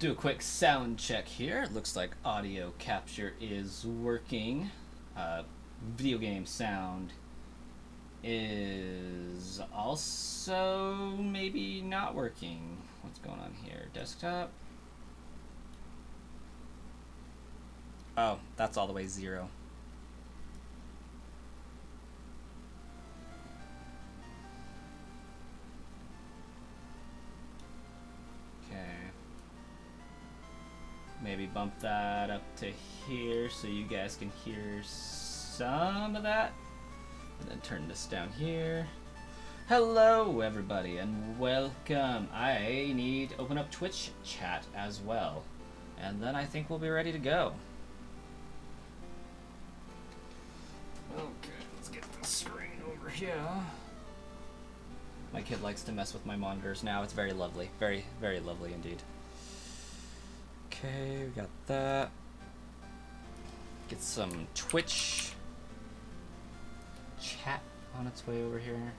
Do a quick sound check here. It looks like audio capture is working. Video game sound is also maybe not working. What's going on here? Desktop? Oh, that's all the way 0. Maybe bump that up to here so you guys can hear some of that. And then turn this down here. Hello everybody and welcome. I need to open up Twitch chat as well. And then I think we'll be ready to go. Okay, let's get the screen over here. My kid likes to mess with my monitors now. It's very lovely. Very, very lovely indeed. Okay, we got that. Get some Twitch chat on its way over here.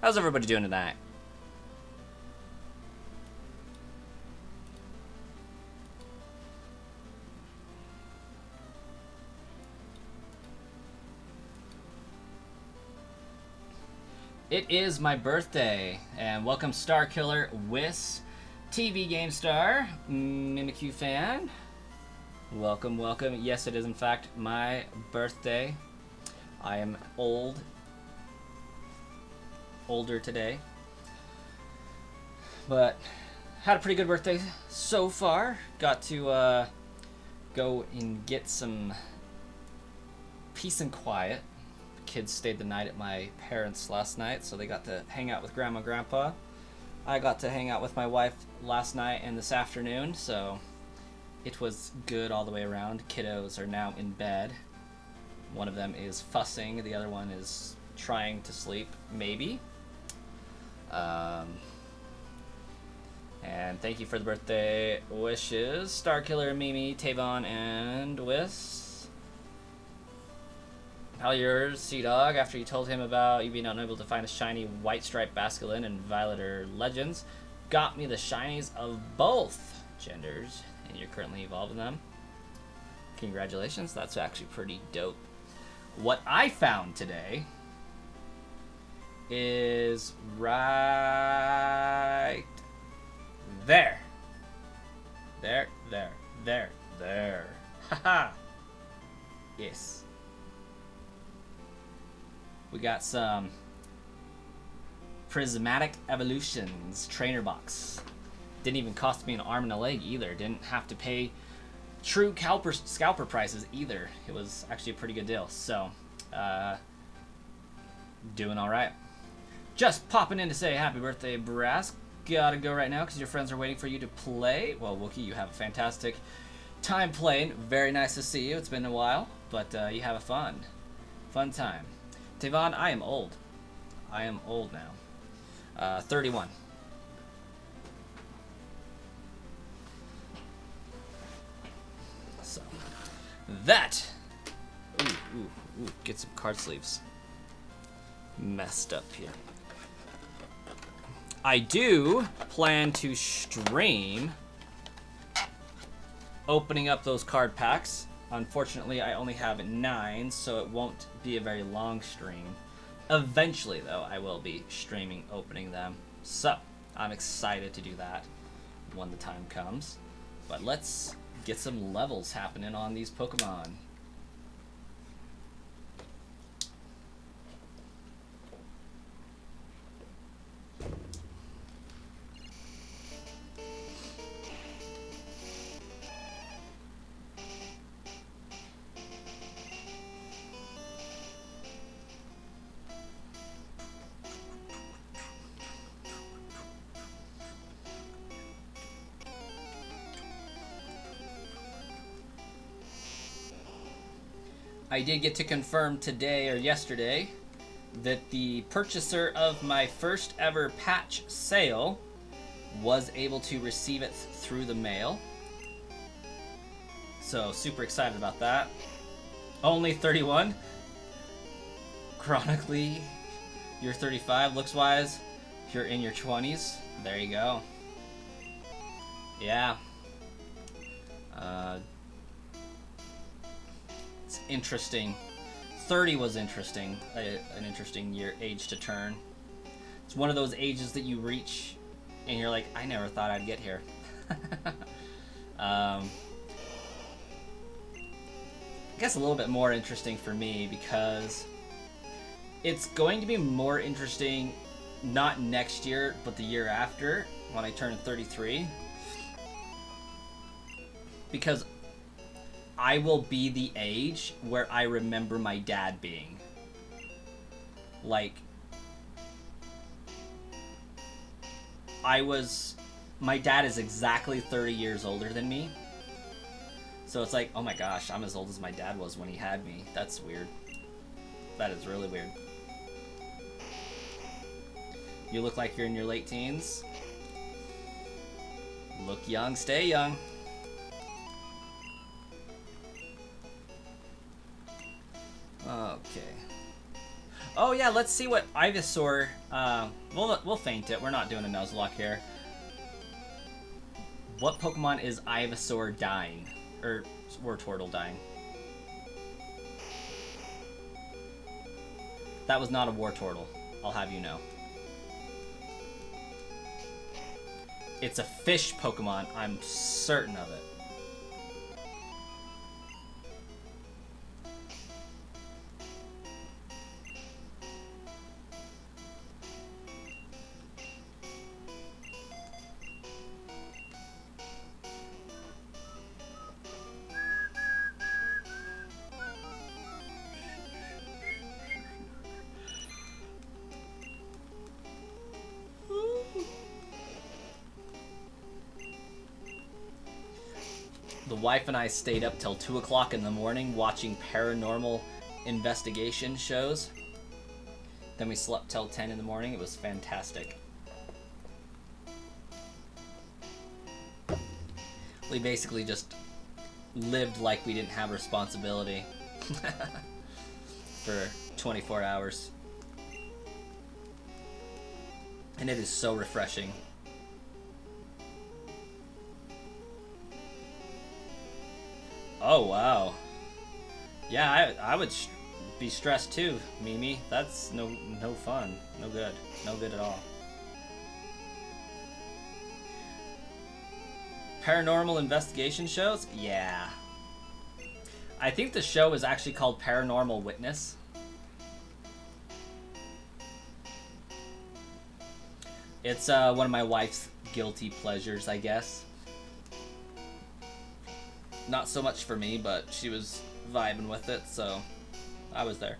How's everybody doing tonight? It is my birthday, and welcome Star Killer Wiss. TV Game Star, Mimikyu fan, welcome, welcome. Yes, it is in fact my birthday. I am older today, but had a pretty good birthday so far. Got to go and get some peace and quiet. Kids stayed the night at my parents' last night, so they got to hang out with Grandma and Grandpa. I got to hang out with my wife last night and this afternoon, so it was good all the way around. Kiddos are now in bed. One of them is fussing, the other one is trying to sleep, maybe. And thank you for the birthday wishes, Starkiller, Mimi, Tavon, and Wiss. How yours, Sea-Dog, after you told him about you being unable to find a shiny white striped Basculin and Violeter Legends, got me the shinies of both genders, and you're currently evolving them. Congratulations, that's actually pretty dope. What I found today is right there. There. Haha. Yes. We got some Prismatic Evolutions trainer box. Didn't even cost me an arm and a leg either. Didn't have to pay true scalper prices either. It was actually a pretty good deal. So, doing all right. Just popping in to say happy birthday, Brass. Gotta go right now because your friends are waiting for you to play. Well, Wookie, you have a fantastic time playing. Very nice to see you. It's been a while, but you have a fun time. Tavon, I am old. I am old now. 31. So, that. Ooh, get some card sleeves. Messed up here. I do plan to stream opening up those card packs. Unfortunately, I only have 9, so it won't be a very long stream. Eventually, though, I will be streaming opening them. So, I'm excited to do that when the time comes. But let's get some levels happening on these Pokemon. I did get to confirm today or yesterday that the purchaser of my first ever patch sale was able to receive it through the mail. So super excited about that. Only 31. Chronically, you're 35 looks wise. You're in your 20s. There you go. Yeah. Uh, it's interesting. 30 was interesting. An interesting age to turn. It's one of those ages that you reach and you're like, I never thought I'd get here. I guess a little bit more interesting for me because it's going to be more interesting not next year, but the year after when I turn 33. Because I will be the age where I remember my dad being. Like, my dad is exactly 30 years older than me. So it's like, oh my gosh, I'm as old as my dad was when he had me. That's weird. That is really weird. You look like you're in your late teens. Look young, stay young. Okay. Oh yeah, let's see what Ivysaur. We'll feint it. We're not doing a Nuzlocke here. What Pokemon is Ivysaur dying? Or Wartortle dying? That was not a Wartortle. I'll have you know. It's a fish Pokemon. I'm certain of it. The wife and I stayed up till 2 o'clock in the morning watching paranormal investigation shows. Then we slept till 10 in the morning. It was fantastic. We basically just lived like we didn't have responsibility for 24 hours. And it is so refreshing. Oh, wow. Yeah, I would be stressed too, Mimi. That's no fun. No good. No good at all. Paranormal investigation shows? Yeah. I think the show is actually called Paranormal Witness. It's one of my wife's guilty pleasures, I guess. Not so much for me, but she was vibing with it, so I was there.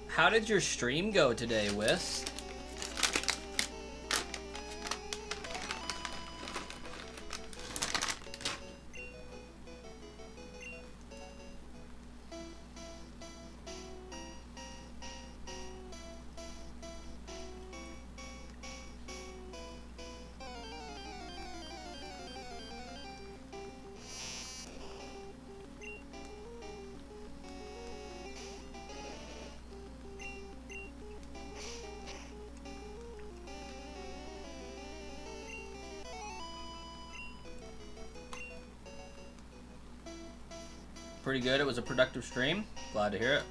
How did your stream go today, Wiss? Pretty good. It was a productive stream. Glad to hear it.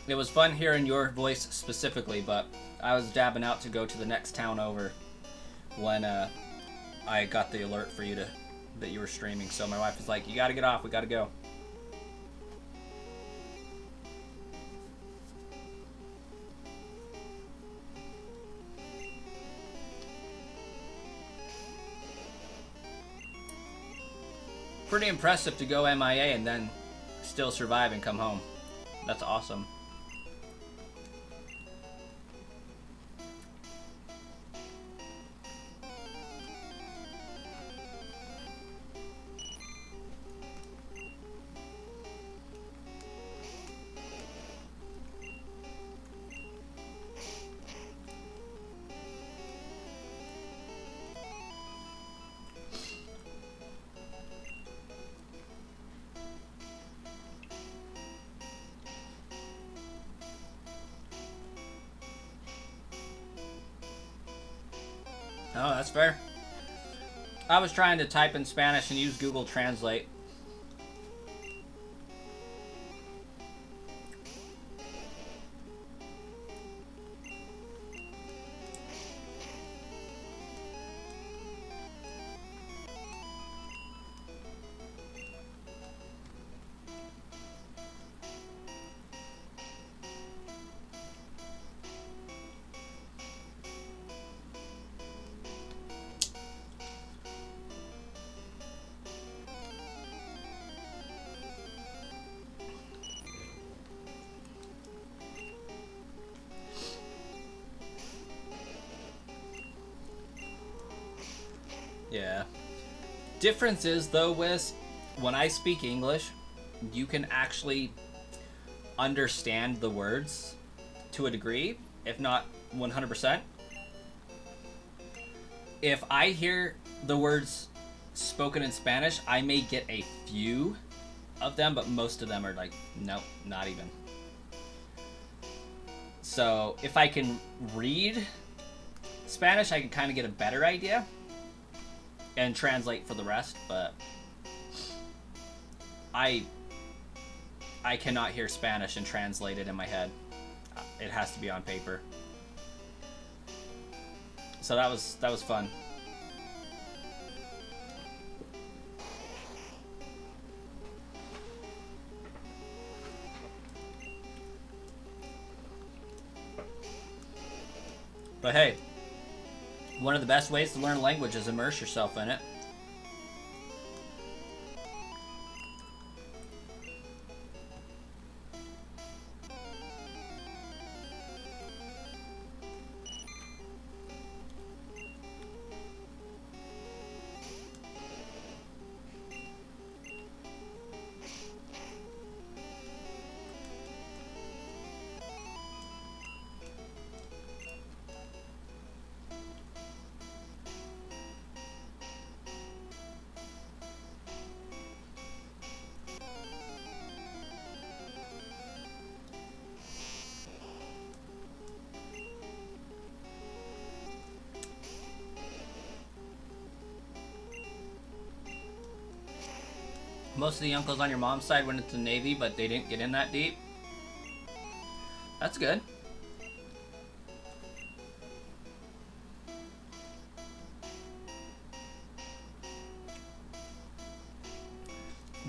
It was fun hearing your voice specifically, but I was dabbing out to go to the next town over when I got the alert for you that you were streaming. So my wife was like, "You got to get off. We got to go." Pretty impressive to go MIA and then still survive and come home. That's awesome. Oh, that's fair. I was trying to type in Spanish and use Google Translate. Yeah. Difference is, though, Wes, when I speak English, you can actually understand the words to a degree, if not 100%. If I hear the words spoken in Spanish, I may get a few of them, but most of them are like, nope, not even. So if I can read Spanish, I can kind of get a better idea and translate for the rest, but I cannot hear Spanish and translate it in my head. It has to be on paper. So that was fun. But hey, one of the best ways to learn a language is immerse yourself in it. Most of the uncles on your mom's side went into the Navy, but they didn't get in that deep. That's good.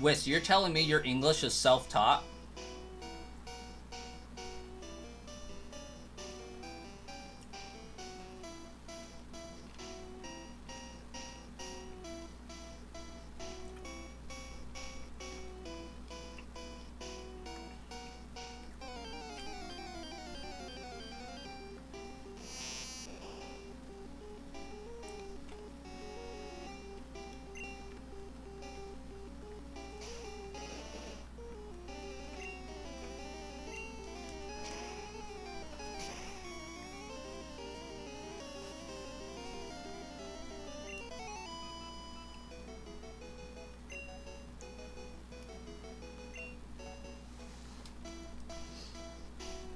Wis, you're telling me your English is self-taught?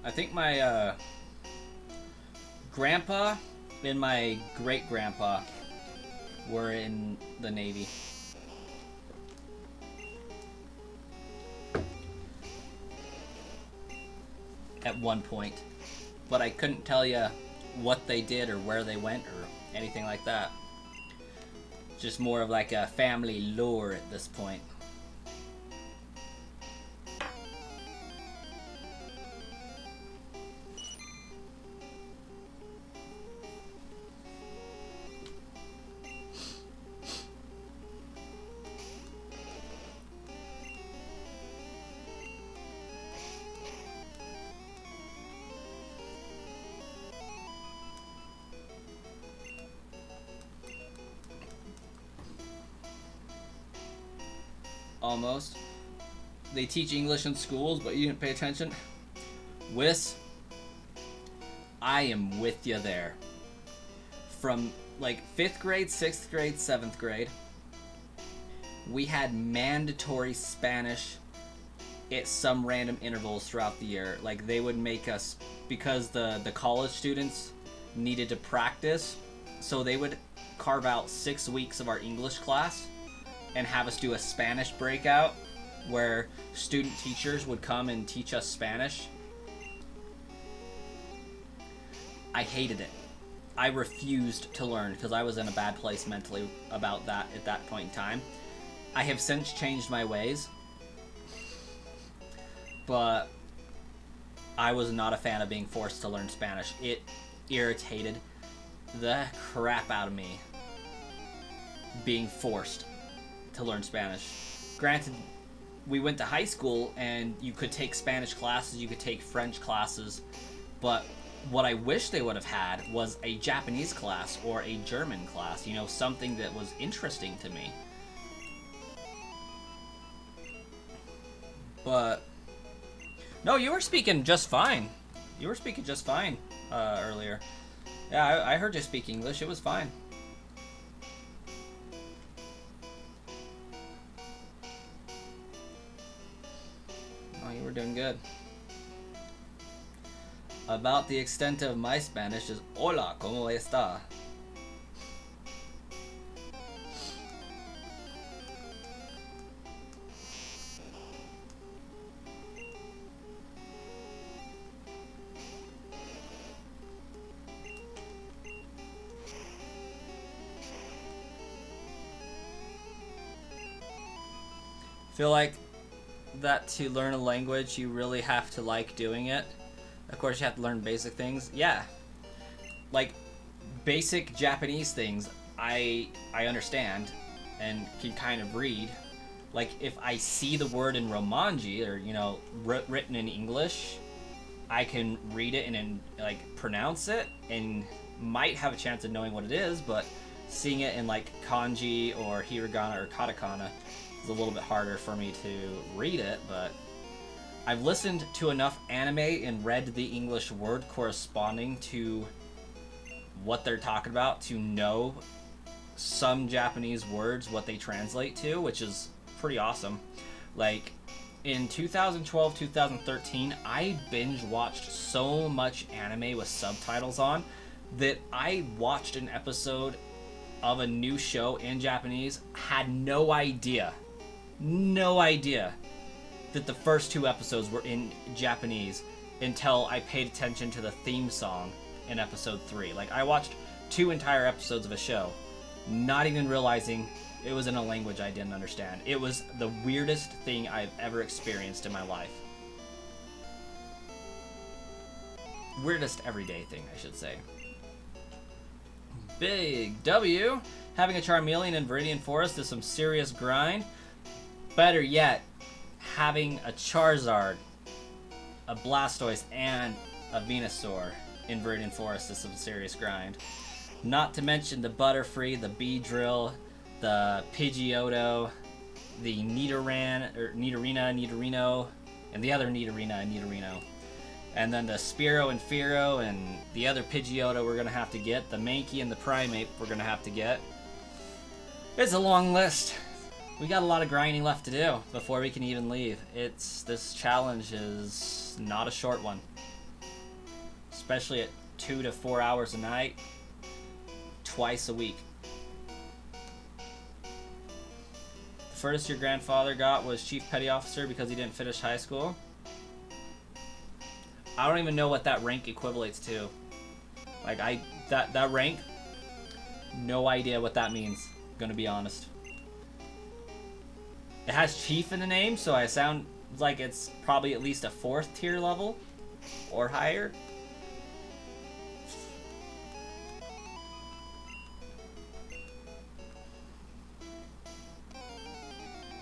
I think my grandpa and my great-grandpa were in the Navy. At one point. But I couldn't tell you what they did or where they went or anything like that. Just more of like a family lore at this point. Almost. They teach English in schools, but you didn't pay attention. Wis, I am with you there. From like 5th grade, 6th grade, 7th grade, we had mandatory Spanish at some random intervals throughout the year. Like they would make us, because the college students needed to practice So they would carve out 6 weeks of our English class and have us do a Spanish breakout where student teachers would come and teach us Spanish. I hated it. I refused to learn because I was in a bad place mentally about that at that point in time. I have since changed my ways, but I was not a fan of being forced to learn Spanish. It irritated the crap out of me being forced to learn Spanish. Granted, we went to high school and you could take Spanish classes, you could take French classes, but what I wish they would have had was a Japanese class or a German class, you know, something that was interesting to me. But no, you were speaking just fine. You were speaking just fine earlier. Yeah, I heard you speak English. It was fine. Oh, you were doing good. About the extent of my Spanish is hola, ¿cómo está? Feel like that to learn a language, you really have to like doing it. Of course, you have to learn basic things. Yeah. Like, basic Japanese things, I understand and can kind of read. Like, if I see the word in Romanji, or, you know, written in English, I can read it and, like, pronounce it, and might have a chance of knowing what it is, but seeing it in, like, kanji or hiragana or katakana is a little bit harder for me to read it, but I've listened to enough anime and read the English word corresponding to what they're talking about to know some Japanese words, what they translate to, which is pretty awesome. Like, in 2012, 2013, I binge watched so much anime with subtitles on that I watched an episode of a new show in Japanese, had no idea that the first 2 episodes were in Japanese until I paid attention to the theme song in episode 3. Like, I watched 2 entire episodes of a show, not even realizing it was in a language I didn't understand. It was the weirdest thing I've ever experienced in my life. Weirdest everyday thing, I should say. Big W. Having a Charmeleon in Viridian Forest is some serious grind. Better yet, having a Charizard, a Blastoise, and a Venusaur in Viridian Forest is some serious grind. Not to mention the Butterfree, the Beedrill, the Pidgeotto, the Nidorino, and the other Nidorino. And then the Spearow and Fearow, and the other Pidgeotto we're going to have to get, the Mankey and the Primeape we're going to have to get. It's a long list. We got a lot of grinding left to do before we can even leave. This challenge is not a short one. Especially at 2 to 4 hours a night, twice a week. The furthest your grandfather got was Chief Petty Officer because he didn't finish high school. I don't even know what that rank equivalates to. Like, that rank, no idea what that means, gonna be honest. It has Chief in the name, so I sound like it's probably at least a 4th tier level or higher.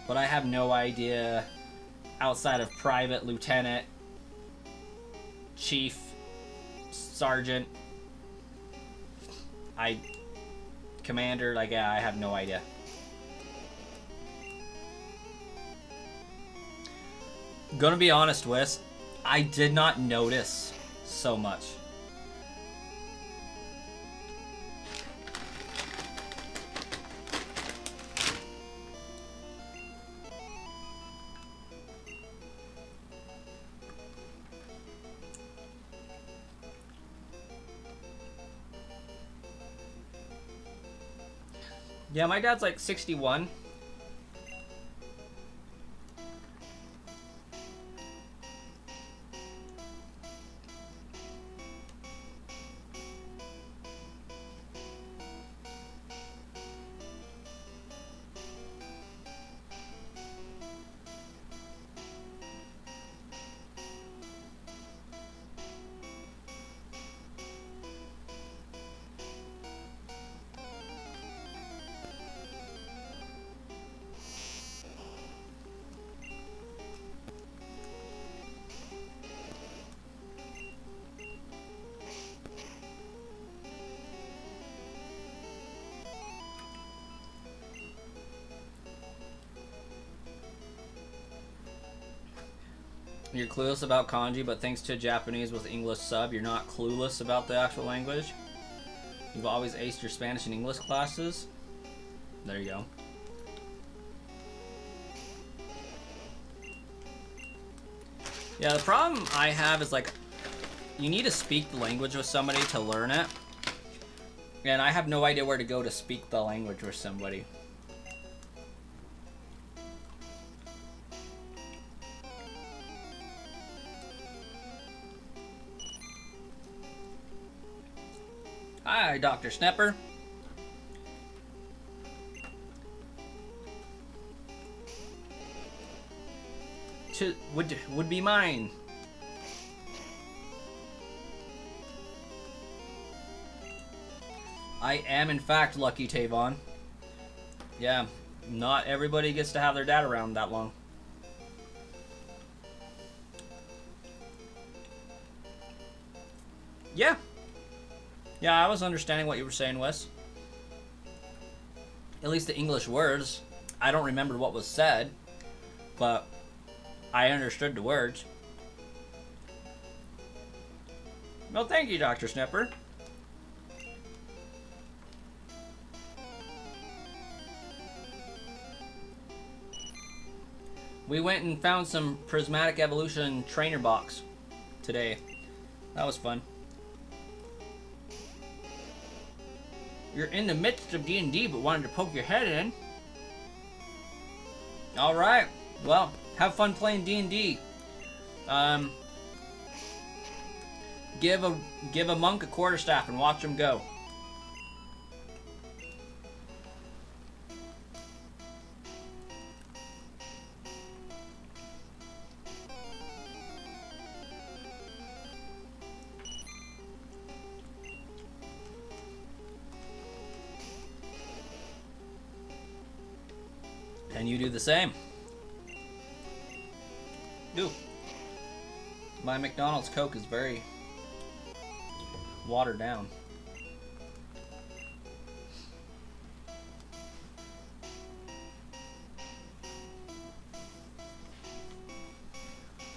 But I have no idea outside of Private, Lieutenant, Chief, Sergeant, Commander, like, yeah, I have no idea. Gonna be honest, Wes, I did not notice so much. Yeah, my dad's like 61. You're clueless about kanji, but thanks to Japanese with English sub, you're not clueless about the actual language. You've always aced your Spanish and English classes. There you go. Yeah, the problem I have is like, you need to speak the language with somebody to learn it. And I have no idea where to go to speak the language with somebody. Hi, Dr. Snapper. Would be mine. I am in fact lucky, Tavon. Yeah, not everybody gets to have their dad around that long. Yeah. Yeah, I was understanding what you were saying, Wes. At least the English words. I don't remember what was said, but I understood the words. Well, thank you, Dr. Snapper. We went and found some Prismatic Evolution trainer box today. That was fun. You're in the midst of D&D, but wanted to poke your head in. All right. Well, have fun playing D&D. Give a monk a quarterstaff and watch him go. And you do the same. Do. My McDonald's Coke is very watered down.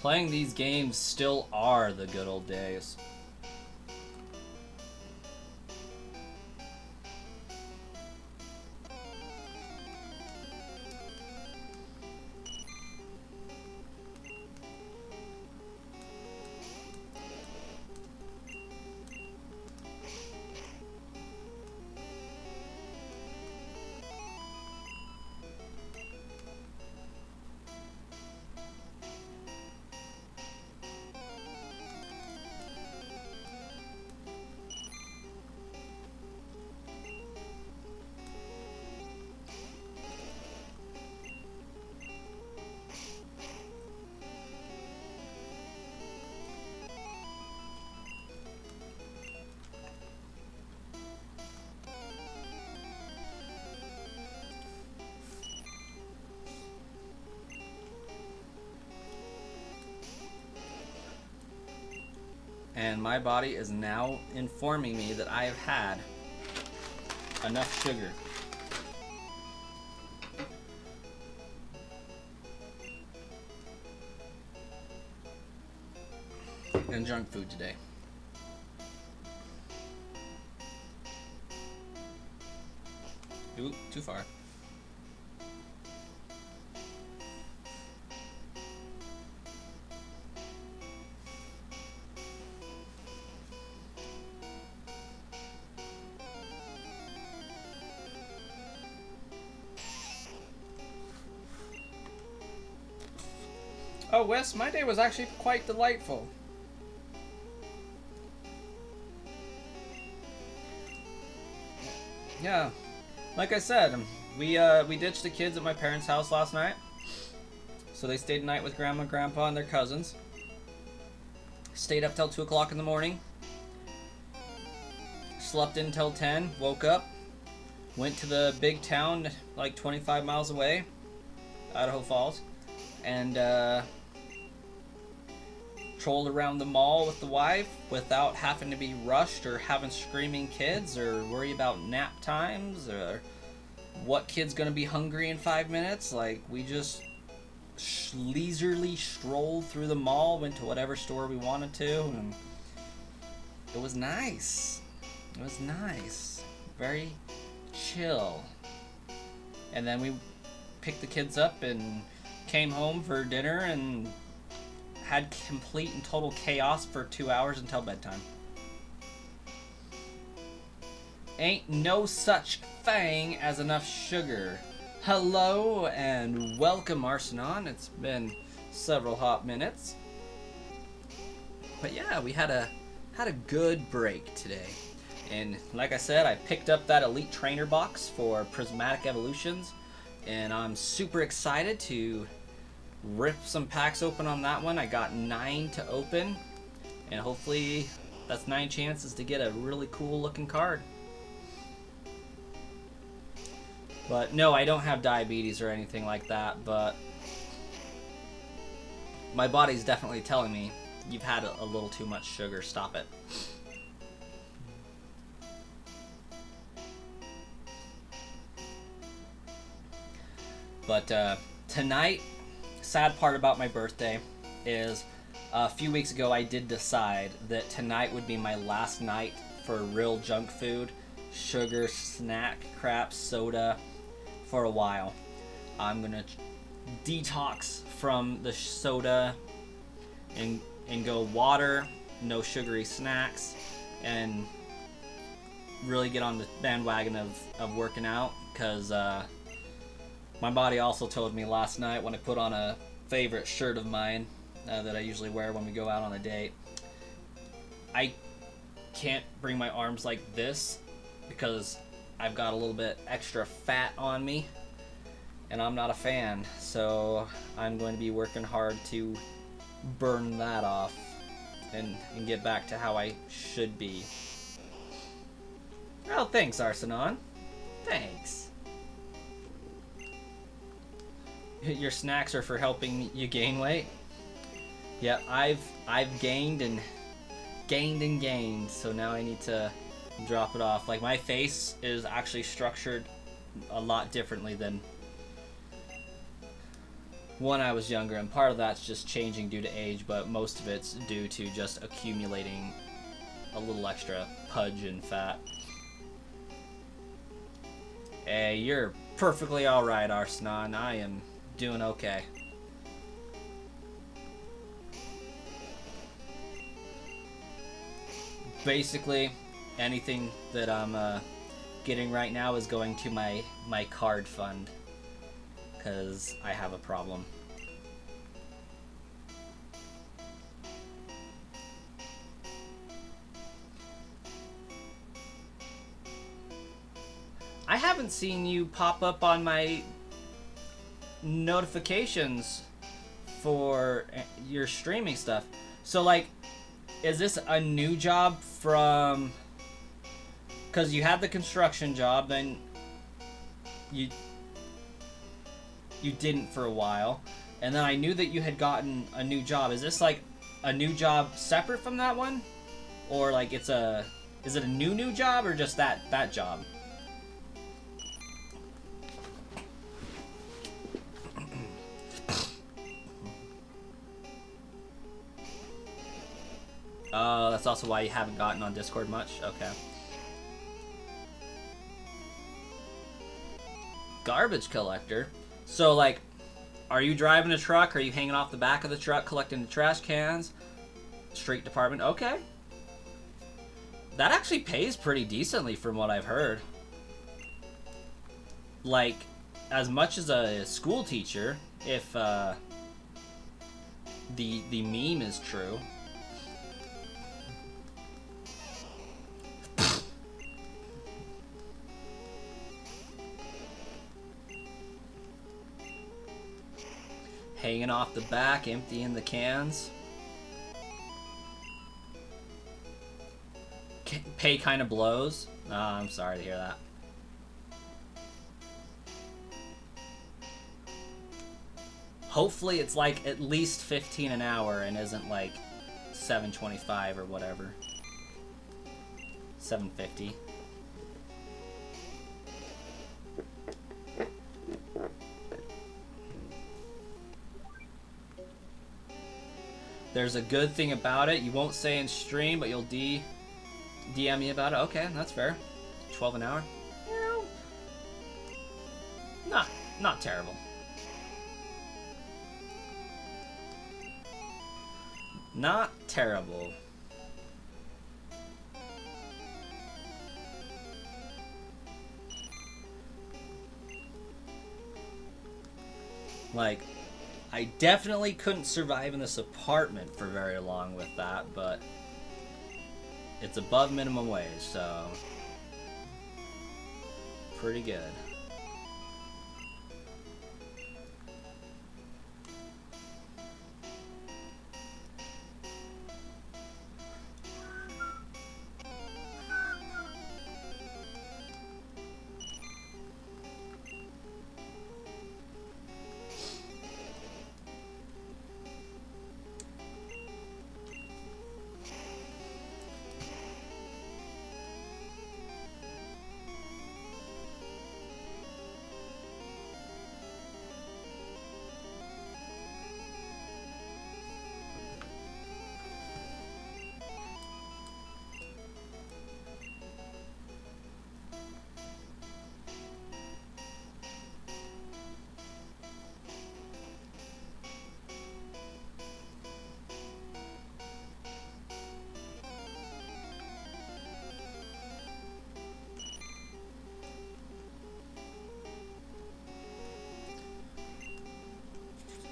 Playing these games still are the good old days. And my body is now informing me that I have had enough sugar. And junk food today. Ooh, too far. Oh, Wes, my day was actually quite delightful. Yeah, like I said, we ditched the kids at my parents' house last night, so they stayed the night with Grandma, Grandpa, and their cousins. Stayed up till 2 o'clock in the morning. Slept in till 10. Woke up. Went to the big town, like 25 miles away, Idaho Falls, and trolled around the mall with the wife without having to be rushed or having screaming kids or worry about nap times or what kid's gonna be hungry in 5 minutes. Like, we just leisurely strolled through the mall, went to whatever store we wanted to, and it was nice. It was nice. Very chill. And then we picked the kids up and came home for dinner and had complete and total chaos for 2 hours until bedtime. Ain't no such thing as enough sugar. Hello and welcome, Arsenon. It's been several hot minutes. But yeah, we had a good break today. And like I said, I picked up that Elite Trainer box for Prismatic Evolutions, and I'm super excited to rip some packs open on that one. I got 9 to open, and hopefully that's 9 chances to get a really cool looking card. But no, I don't have diabetes or anything like that, but my body's definitely telling me, you've had a little too much sugar, stop it. But tonight, sad part about my birthday is a few weeks ago I did decide that tonight would be my last night for real junk food, sugar, snack, crap, soda for a while. I'm gonna detox from the soda and go water, no sugary snacks, and really get on the bandwagon of working out, because my body also told me last night when I put on a favorite shirt of mine that I usually wear when we go out on a date, I can't bring my arms like this because I've got a little bit extra fat on me and I'm not a fan, so I'm going to be working hard to burn that off and get back to how I should be. Well, thanks, Arsenon. Thanks. Your snacks are for helping you gain weight? Yeah, I've gained and gained, so now I need to drop it off. Like, my face is actually structured a lot differently than when I was younger, and part of that's just changing due to age, but most of it's due to just accumulating a little extra pudge and fat. Hey, you're perfectly alright, Arsenon. I am doing okay. Basically, anything that I'm getting right now is going to my card fund, because I have a problem. I haven't seen you pop up on my notifications for your streaming stuff. So, like, is this a new job from... Because you had the construction job, then you didn't for a while, and then I knew that you had gotten a new job. Is this like a new job separate from that one? Or like is it a new job, or just that job? Oh, that's also why you haven't gotten on Discord much? Okay. Garbage collector? So, like, are you driving a truck? Are you hanging off the back of the truck collecting the trash cans? Street department? Okay. That actually pays pretty decently from what I've heard. Like, as much as a school teacher, if The meme is true. Hanging off the back, emptying the cans. Pay kind of blows. Oh, I'm sorry to hear that. Hopefully it's like at least 15 an hour and isn't like 7.25 or whatever. 7.50. There's a good thing about it. You won't say in stream, but you'll DM me about it. Okay, that's fair. 12 an hour. Not terrible. Not terrible. Like, I definitely couldn't survive in this apartment for very long with that, but it's above minimum wage, so pretty good.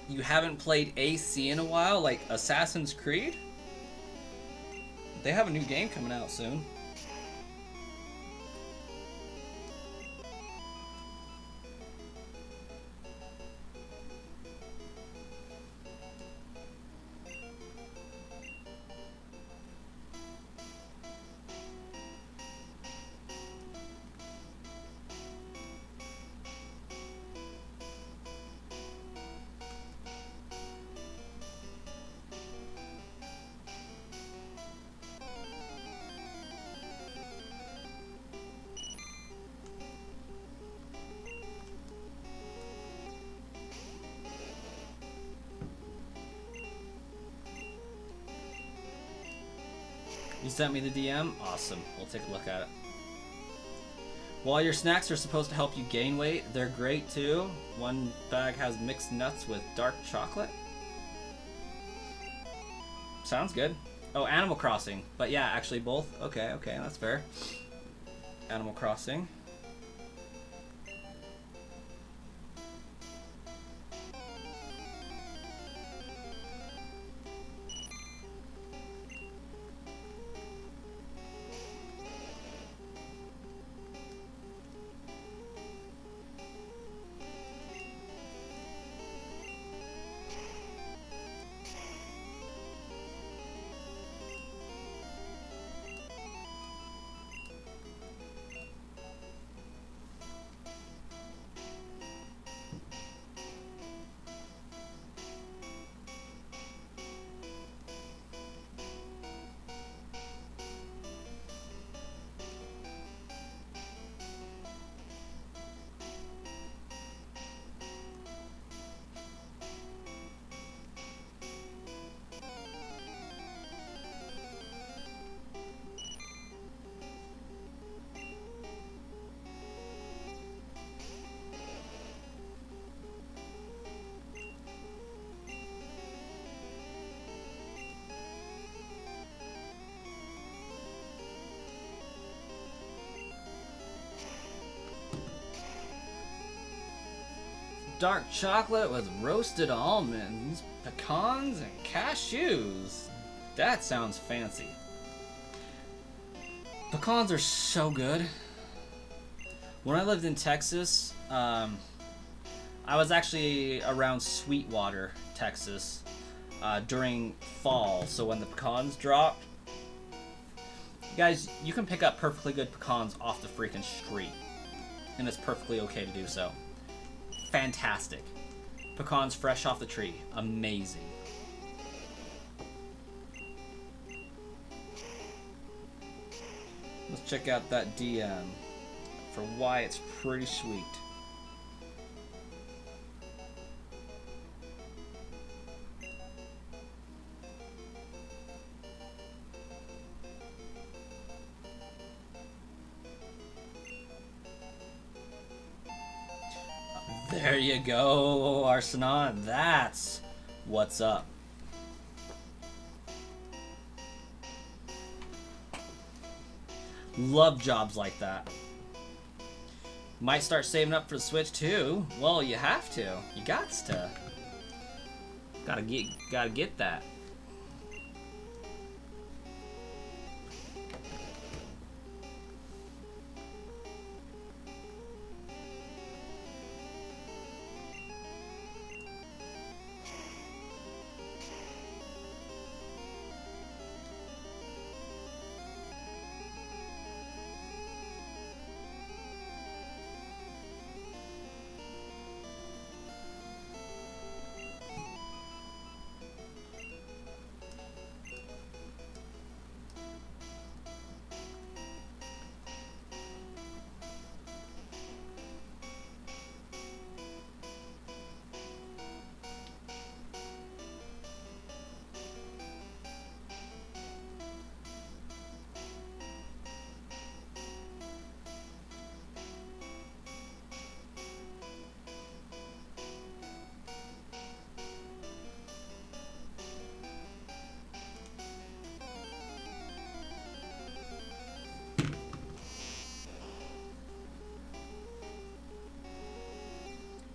You haven't played AC in a while, like Assassin's Creed? They have a new game coming out soon. You sent me the DM? Awesome. We'll take a look at it. While your snacks are supposed to help you gain weight, they're great too. One bag has mixed nuts with dark chocolate. Sounds good. Oh, Animal Crossing. But yeah, actually both. Okay, that's fair. Animal Crossing. dark chocolate with roasted almonds, pecans, and cashews. That sounds fancy. Pecans are so good. When I lived in Texas, I was actually around Sweetwater, Texas, during fall. So when the pecans dropped, guys, you can pick up perfectly good pecans off the freaking street. And it's perfectly okay to do so. Fantastic. Pecans fresh off the tree. Amazing. Let's check out that DM for why it's pretty sweet. There you go, Arsenon. That's what's up. Love jobs like that. Might start saving up for the Switch too. Well, you have to. You gots to. Gotta get that.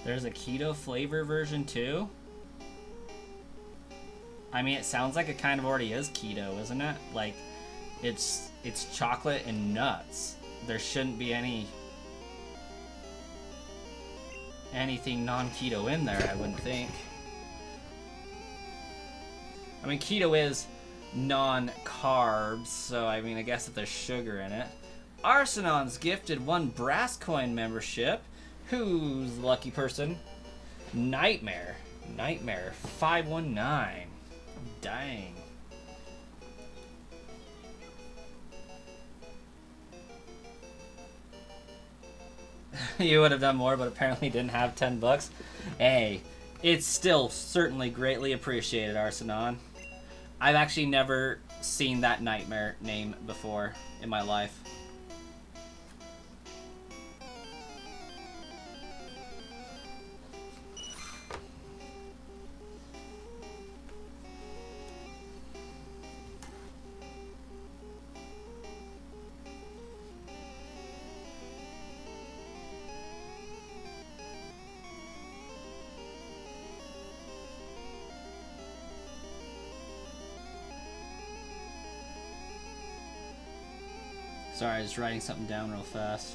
There's a keto flavor version too? I mean, it sounds like it kind of already is keto, isn't it? Like, it's chocolate and nuts. There shouldn't be anything non-keto in there, I wouldn't think. I mean, keto is non-carbs, so I mean, I guess if there's sugar in it. Arsenon's gifted 1 brass coin membership. Who's the lucky person? Nightmare 519. Dang. You would have done more, but apparently didn't have 10 bucks. Hey, it's still certainly greatly appreciated, Arsenon. I've actually never seen that Nightmare name before in my life. Sorry, just writing something down real fast.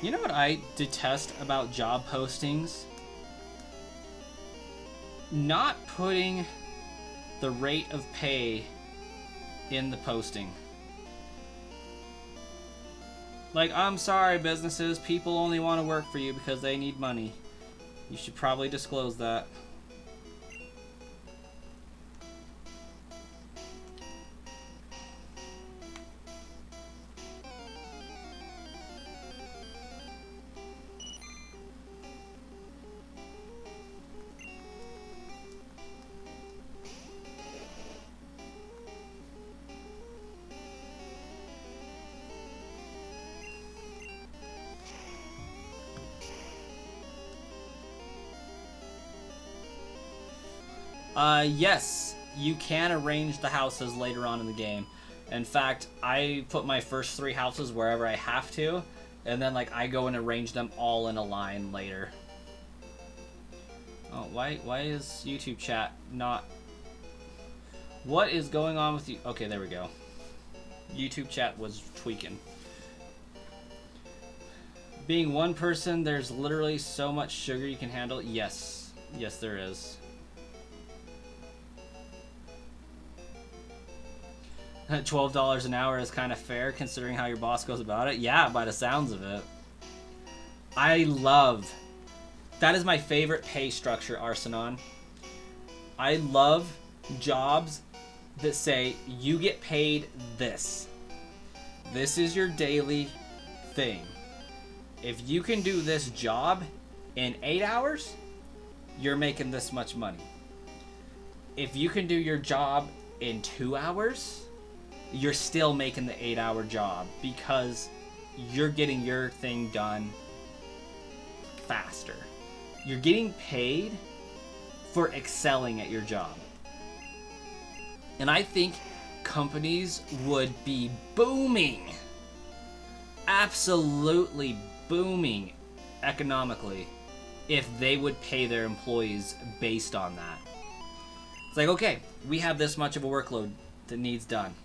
You know what I detest about job postings? Not putting the rate of pay in the posting. Like, I'm sorry, businesses, people only want to work for you because they need money. You should probably disclose that. Yes, you can arrange the houses later on in the game. In fact, I put my first 3 houses wherever I have to, and then like I go and arrange them all in a line later. Oh, why is YouTube chat not... What is going on with you? Okay, there we go. YouTube chat was tweaking. Being one person, there's literally so much sugar you can handle. Yes. Yes, there is. $12 an hour is kind of fair considering how your boss goes about it. Yeah, by the sounds of it. I love... That is my favorite pay structure, Arsenon. I love jobs that say, you get paid this. This is your daily thing. If you can do this job in 8 hours, you're making this much money. If you can do your job in 2 hours, you're still making the 8-hour job because you're getting your thing done faster. You're getting paid for excelling at your job. And I think companies would be booming, absolutely booming economically if they would pay their employees based on that. It's like, okay, we have this much of a workload that needs done.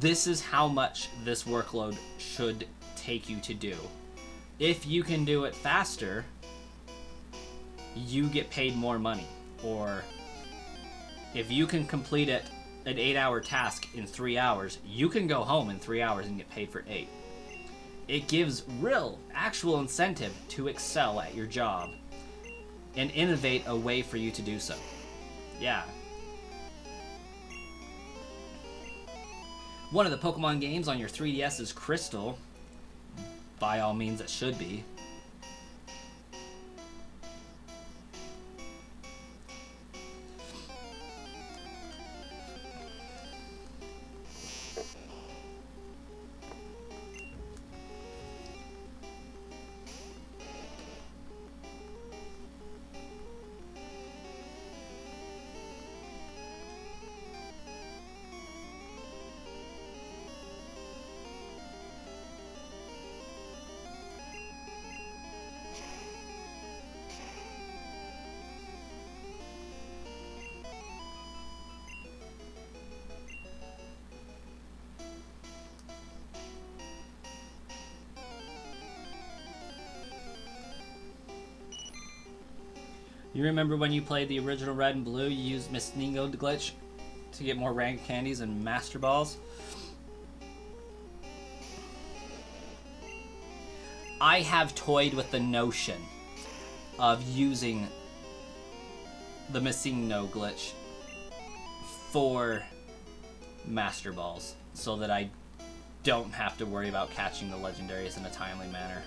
This is how much this workload should take you to do. If you can do it faster, you get paid more money. Or if you can complete it, an 8-hour task in 3 hours, you can go home in 3 hours and get paid for 8. It gives real, actual incentive to excel at your job and innovate a way for you to do so. Yeah. One of the Pokemon games on your 3DS is Crystal. By all means, it should be. You remember when you played the original Red and Blue, you used Miss Ningo glitch to get more rank candies and Master Balls? I have toyed with the notion of using the Missing No glitch for Master Balls so that I don't have to worry about catching the legendaries in a timely manner.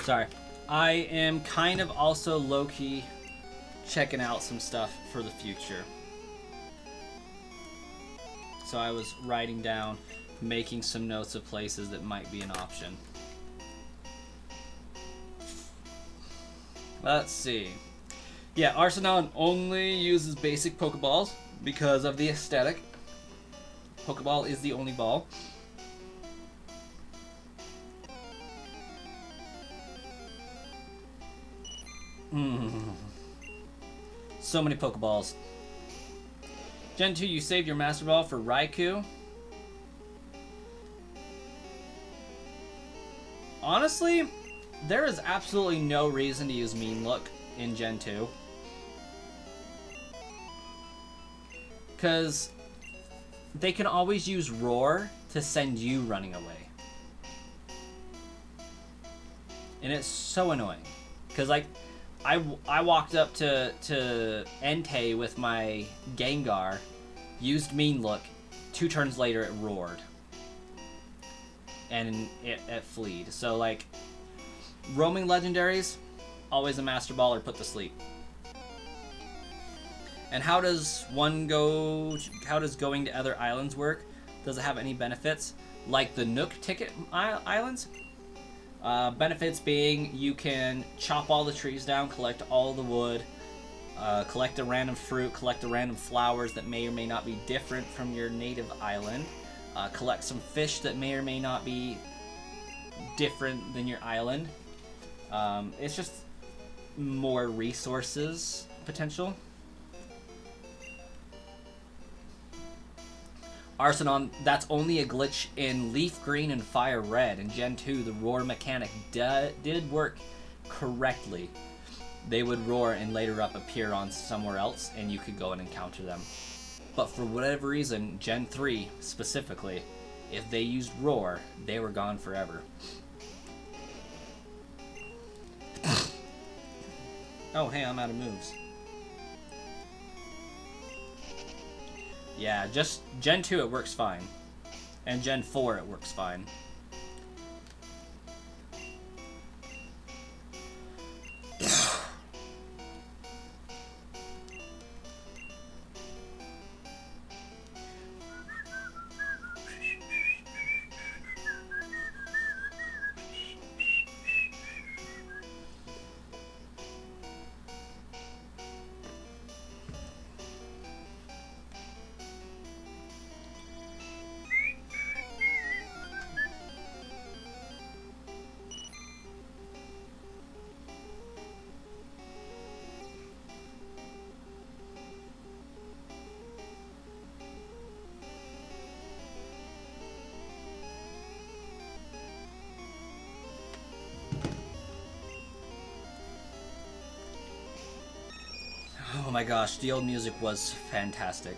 Sorry. I am kind of also low-key checking out some stuff for the future. So I was writing down, making some notes of places that might be an option. Let's see. Yeah, Arsenal only uses basic Pokeballs because of the aesthetic. Pokeball is the only ball. So many Pokeballs. Gen 2, you saved your Master Ball for Raikou. Honestly, there is absolutely no reason to use Mean Look in Gen 2. Because they can always use Roar to send you running away. And it's so annoying. Because, like, I walked up to Entei with my Gengar, used Mean Look, 2 turns later it roared. And it fleed. So, like, roaming legendaries, always a Master Ball or put to sleep. And how does going to other islands work? Does it have any benefits? Like the Nook Ticket Islands? Benefits being you can chop all the trees down, collect all the wood, collect a random fruit, collect the random flowers that may or may not be different from your native island, collect some fish that may or may not be different than your island. It's just more resources potential. Arcenon, that's only a glitch in Leaf Green and Fire Red. In Gen 2, the roar mechanic did work correctly. They would roar and later appear on somewhere else, and you could go and encounter them. But for whatever reason, Gen 3 specifically, if they used roar, they were gone forever. Oh, hey, I'm out of moves. Yeah, just Gen 2 it works fine. And Gen 4 it works fine. Oh my gosh, the old music was fantastic.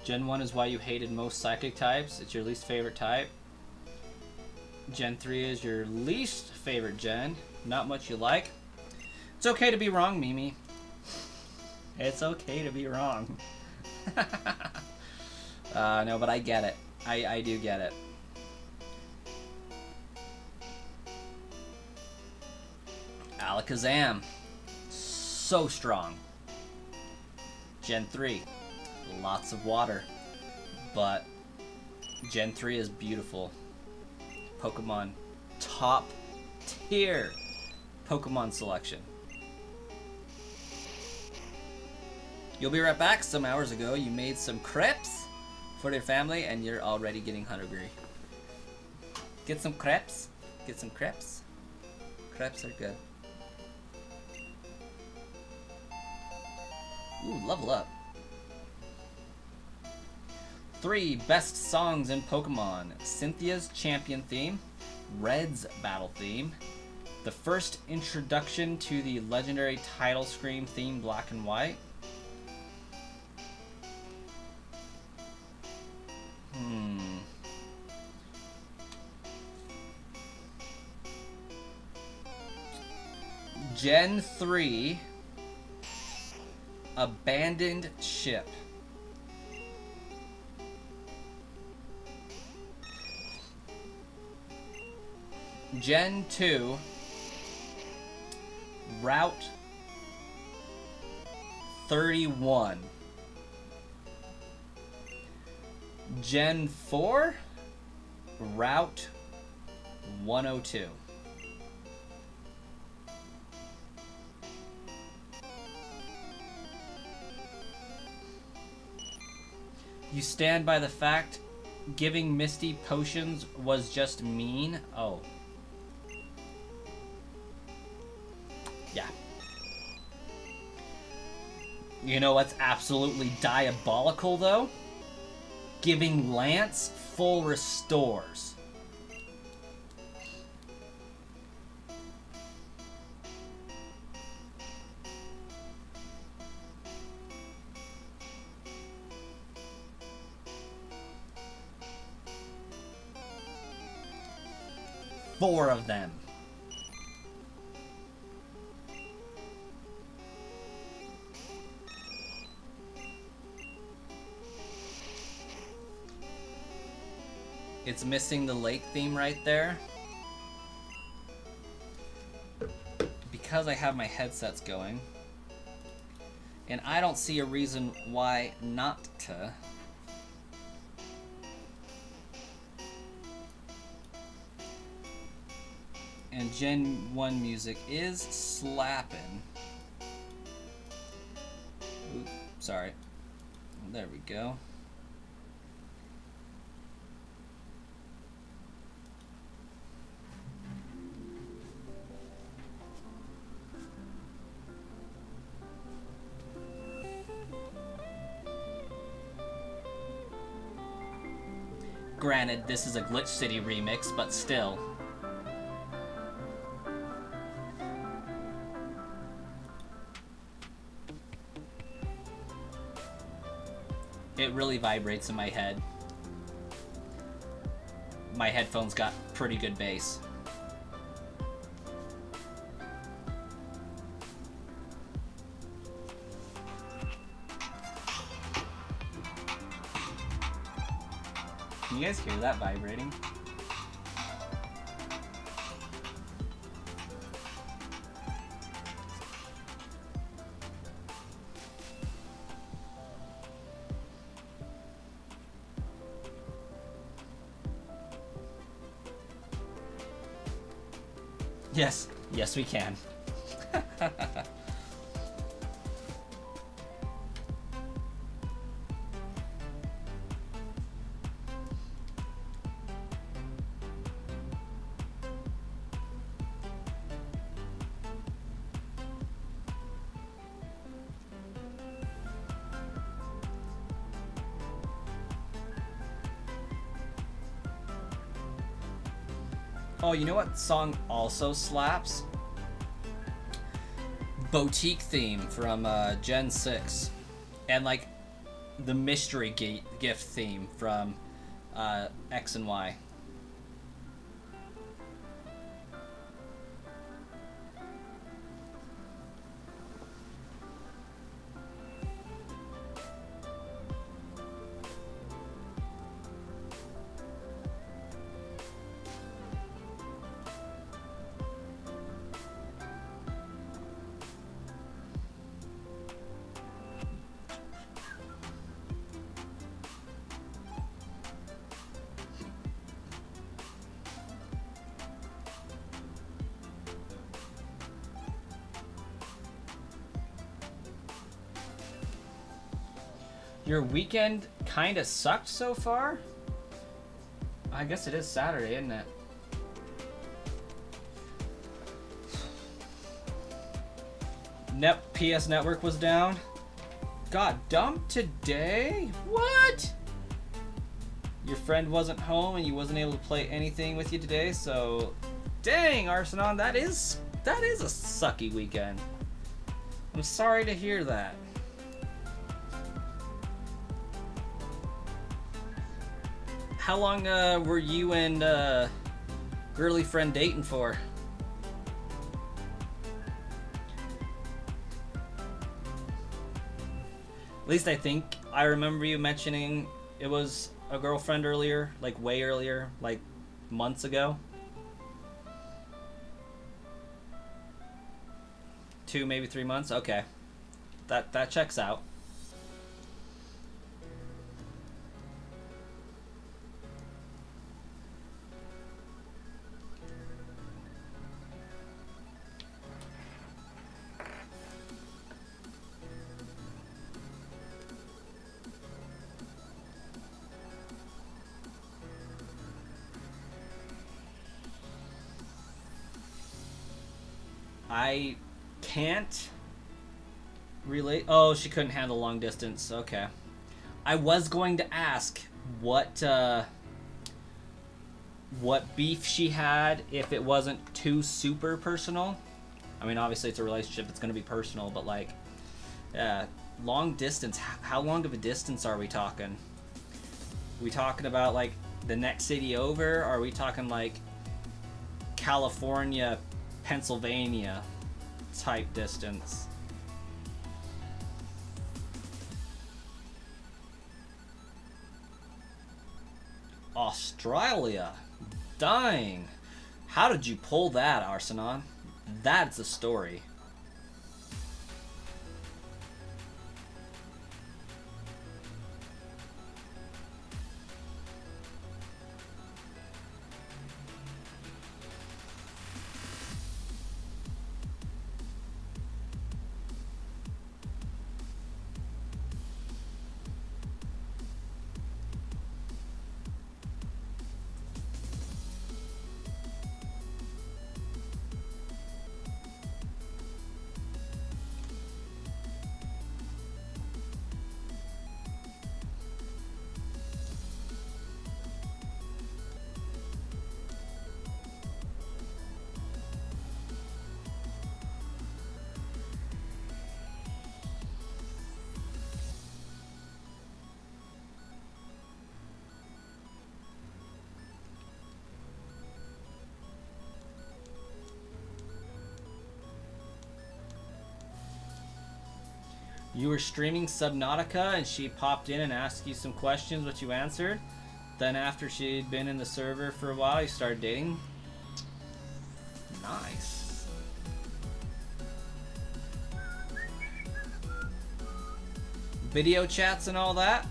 Gen 1 is why you hated most psychic types. It's your least favorite type. Gen 3 is your least favorite gen. Not much you like. It's okay to be wrong, Mimi. It's okay to be wrong. No, but I get it. I do get it. Alakazam. So strong. Gen 3. Lots of water. But Gen 3 is beautiful. Pokemon top tier Pokemon selection. You'll be right back. Some hours ago, you made some crepes for your family, and you're already getting hungry. Get some crepes. Get some crepes. Crepes are good. Ooh, level up. 3 best songs in Pokemon. Cynthia's Champion theme, Red's Battle theme, the first introduction to the legendary title screen theme Black and White. Gen 3, Abandoned Ship. Gen 2, Route 31. Gen 4, Route 102. You stand by the fact giving Misty potions was just mean? Oh. Yeah. You know what's absolutely diabolical, though? Giving Lance full restores. Four of them. It's missing the lake theme right there. Because I have my headsets going. And I don't see a reason why not to. And Gen 1 music is slapping. Oops, sorry. There we go. Granted, this is a Glitch City remix, but still. It really vibrates in my head. My headphones got pretty good bass. Can you guys hear that vibrating? Yes, yes we can. Oh, you know what song also slaps? Boutique theme from Gen 6. And like the mystery gift theme from X and Y. Your weekend kind of sucked so far? I guess it is Saturday, isn't it? PS Network was down. Got dumped today? What? Your friend wasn't home and you wasn't able to play anything with you today, so dang, Arsenon, that is a sucky weekend. I'm sorry to hear that. How long were you and girly friend dating for? At least I think I remember you mentioning it was a girlfriend earlier, like way earlier, like months ago. 2, maybe 3 months? Okay. That checks out. I can't relate. Oh, she couldn't handle long distance. Okay. I was going to ask what beef she had if it wasn't too super personal. I mean, obviously it's a relationship, it's going to be personal, but like long distance, how long of a distance are we talking? Are we talking about like the next city over? Or are we talking like California, Pennsylvania type distance? Australia. Dying. How did you pull that, Arsenon? That's a story. You were streaming Subnautica and she popped in and asked you some questions, which you answered. Then after she'd been in the server for a while, you started dating. Nice. Video chats and all that?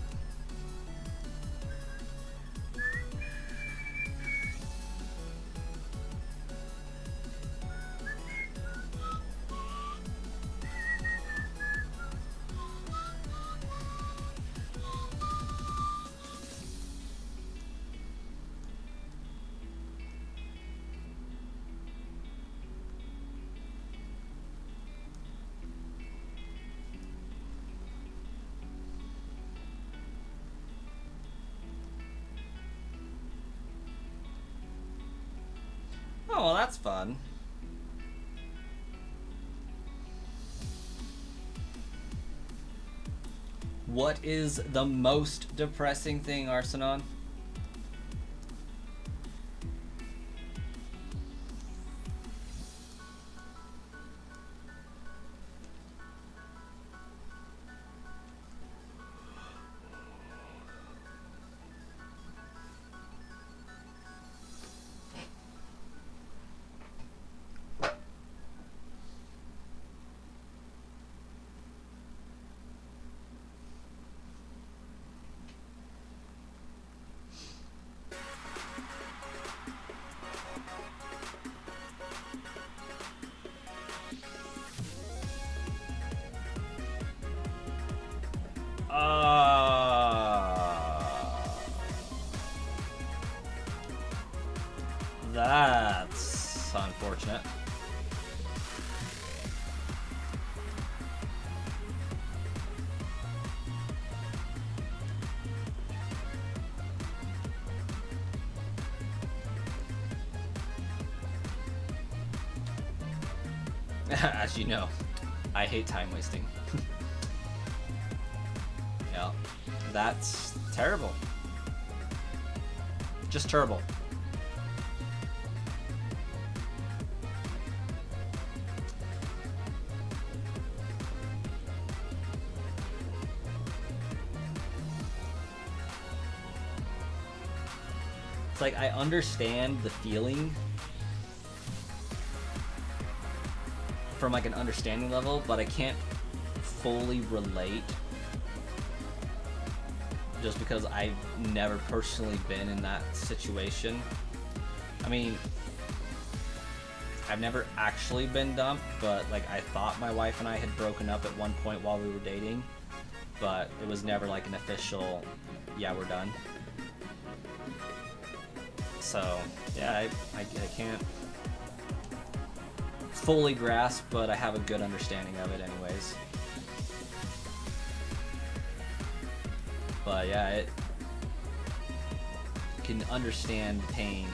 Oh, well, that's fun. What is the most depressing thing, Arsenon? unfortunate. As you know, I hate time wasting. Yeah, that's terrible. Just terrible. It's like I understand the feeling from like an understanding level, but I can't fully relate just because I've never personally been in that situation. I mean, I've never actually been dumped, but like I thought my wife and I had broken up at one point while we were dating, but it was never like an official, yeah, we're done. So yeah, I can't fully grasp, but I have a good understanding of it anyways. But yeah, it can understand pain.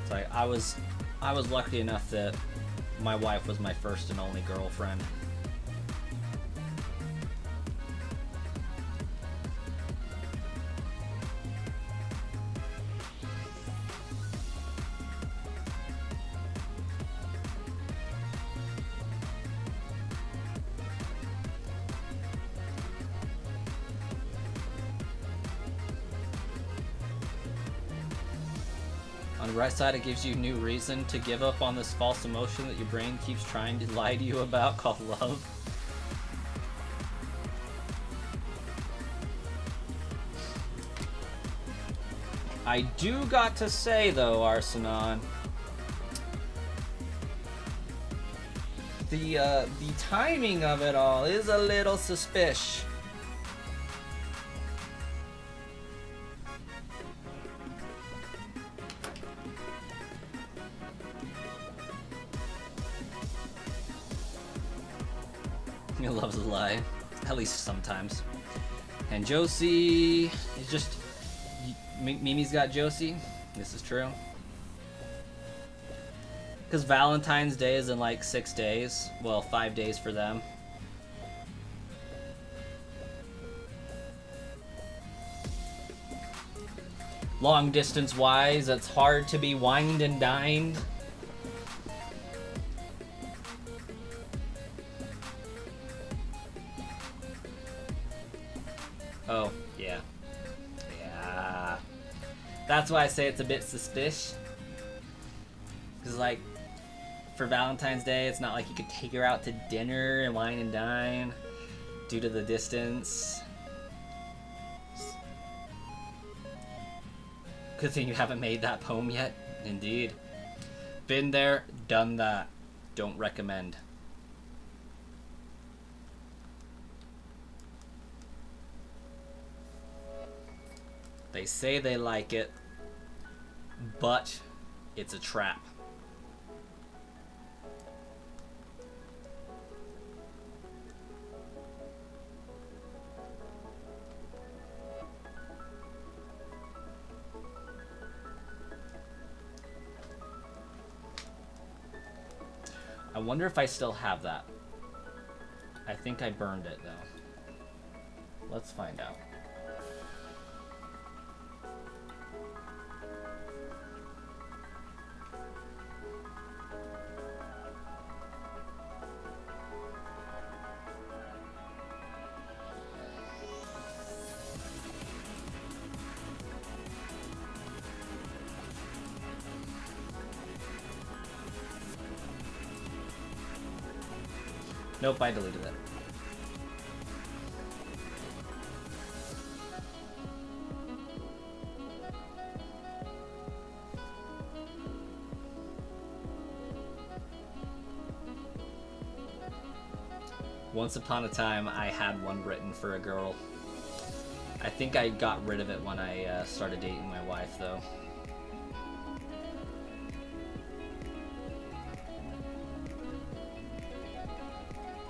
It's like I was lucky enough that my wife was my first and only girlfriend. On the right side, it gives you new reason to give up on this false emotion that your brain keeps trying to lie to you about, called love. I do got to say though, Arsenon, the timing of it all is a little suspicious. He loves a lie, at least sometimes. And Josie is just... Mimi's got Josie. This is true. Because Valentine's Day is in like 6 days. Well, 5 days for them. Long distance wise, it's hard to be wined and dined. Oh, yeah. Yeah. That's why I say it's a bit suspicious. Because, like, for Valentine's Day, it's not like you could take her out to dinner and wine and dine due to the distance. Good thing you haven't made that poem yet. Indeed. Been there, done that. Don't recommend. They say they like it, but it's a trap. I wonder if I still have that. I think I burned it though. Let's find out. Nope, I deleted it. Once upon a time, I had one written for a girl. I think I got rid of it when I started dating my wife, though.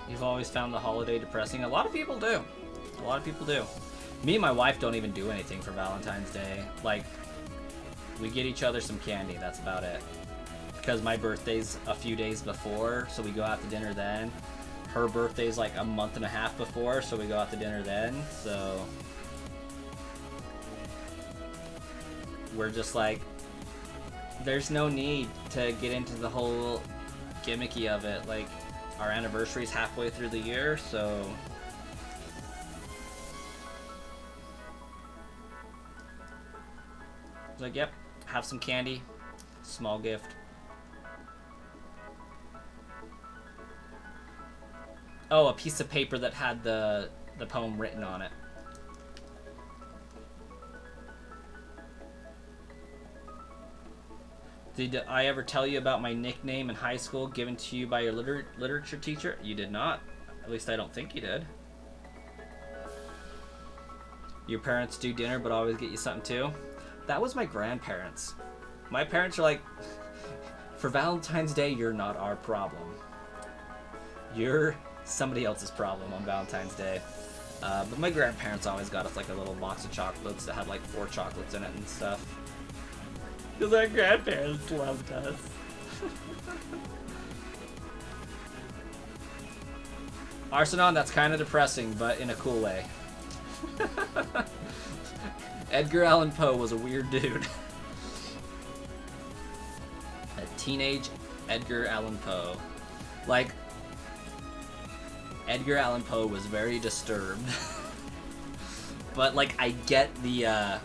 You've always found the holiday depressing? A lot of people do. A lot of people do. Me and my wife don't even do anything for Valentine's Day. Like, we get each other some candy, that's about it. Because my birthday's a few days before, so we go out to dinner then. Her birthday's like a month and a half before, so we go out to dinner then. So we're just like, there's no need to get into the whole gimmicky of it. Like, our anniversary's halfway through the year, so it's like, yep, have some candy, small gift. Oh, a piece of paper that had the poem written on it. Did I ever tell you about my nickname in high school given to you by your literature teacher? You did not. At least I don't think you did. Your parents do dinner but always get you something too? That was my grandparents. My parents are like, for Valentine's Day, you're not our problem. You're somebody else's problem on Valentine's Day. But my grandparents always got us like a little box of chocolates that had like 4 chocolates in it and stuff. Because our grandparents loved us. Arsenon, that's kind of depressing, but in a cool way. Edgar Allan Poe was a weird dude. A teenage Edgar Allan Poe. Like, Edgar Allan Poe was very disturbed. But, like, I get the,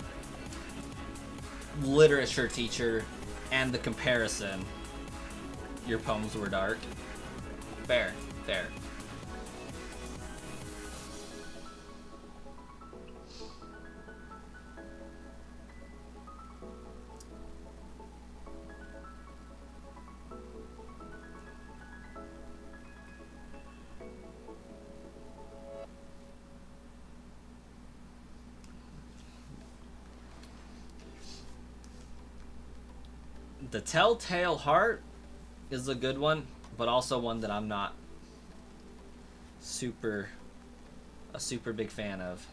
literature teacher and the comparison. Your poems were dark. Fair, fair. The Telltale Heart is a good one, but also one that I'm not a super big fan of.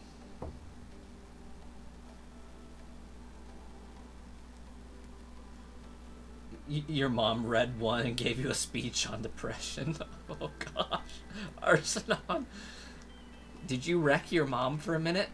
Your mom read one and gave you a speech on depression. Oh gosh. Arsenon, did you wreck your mom for a minute?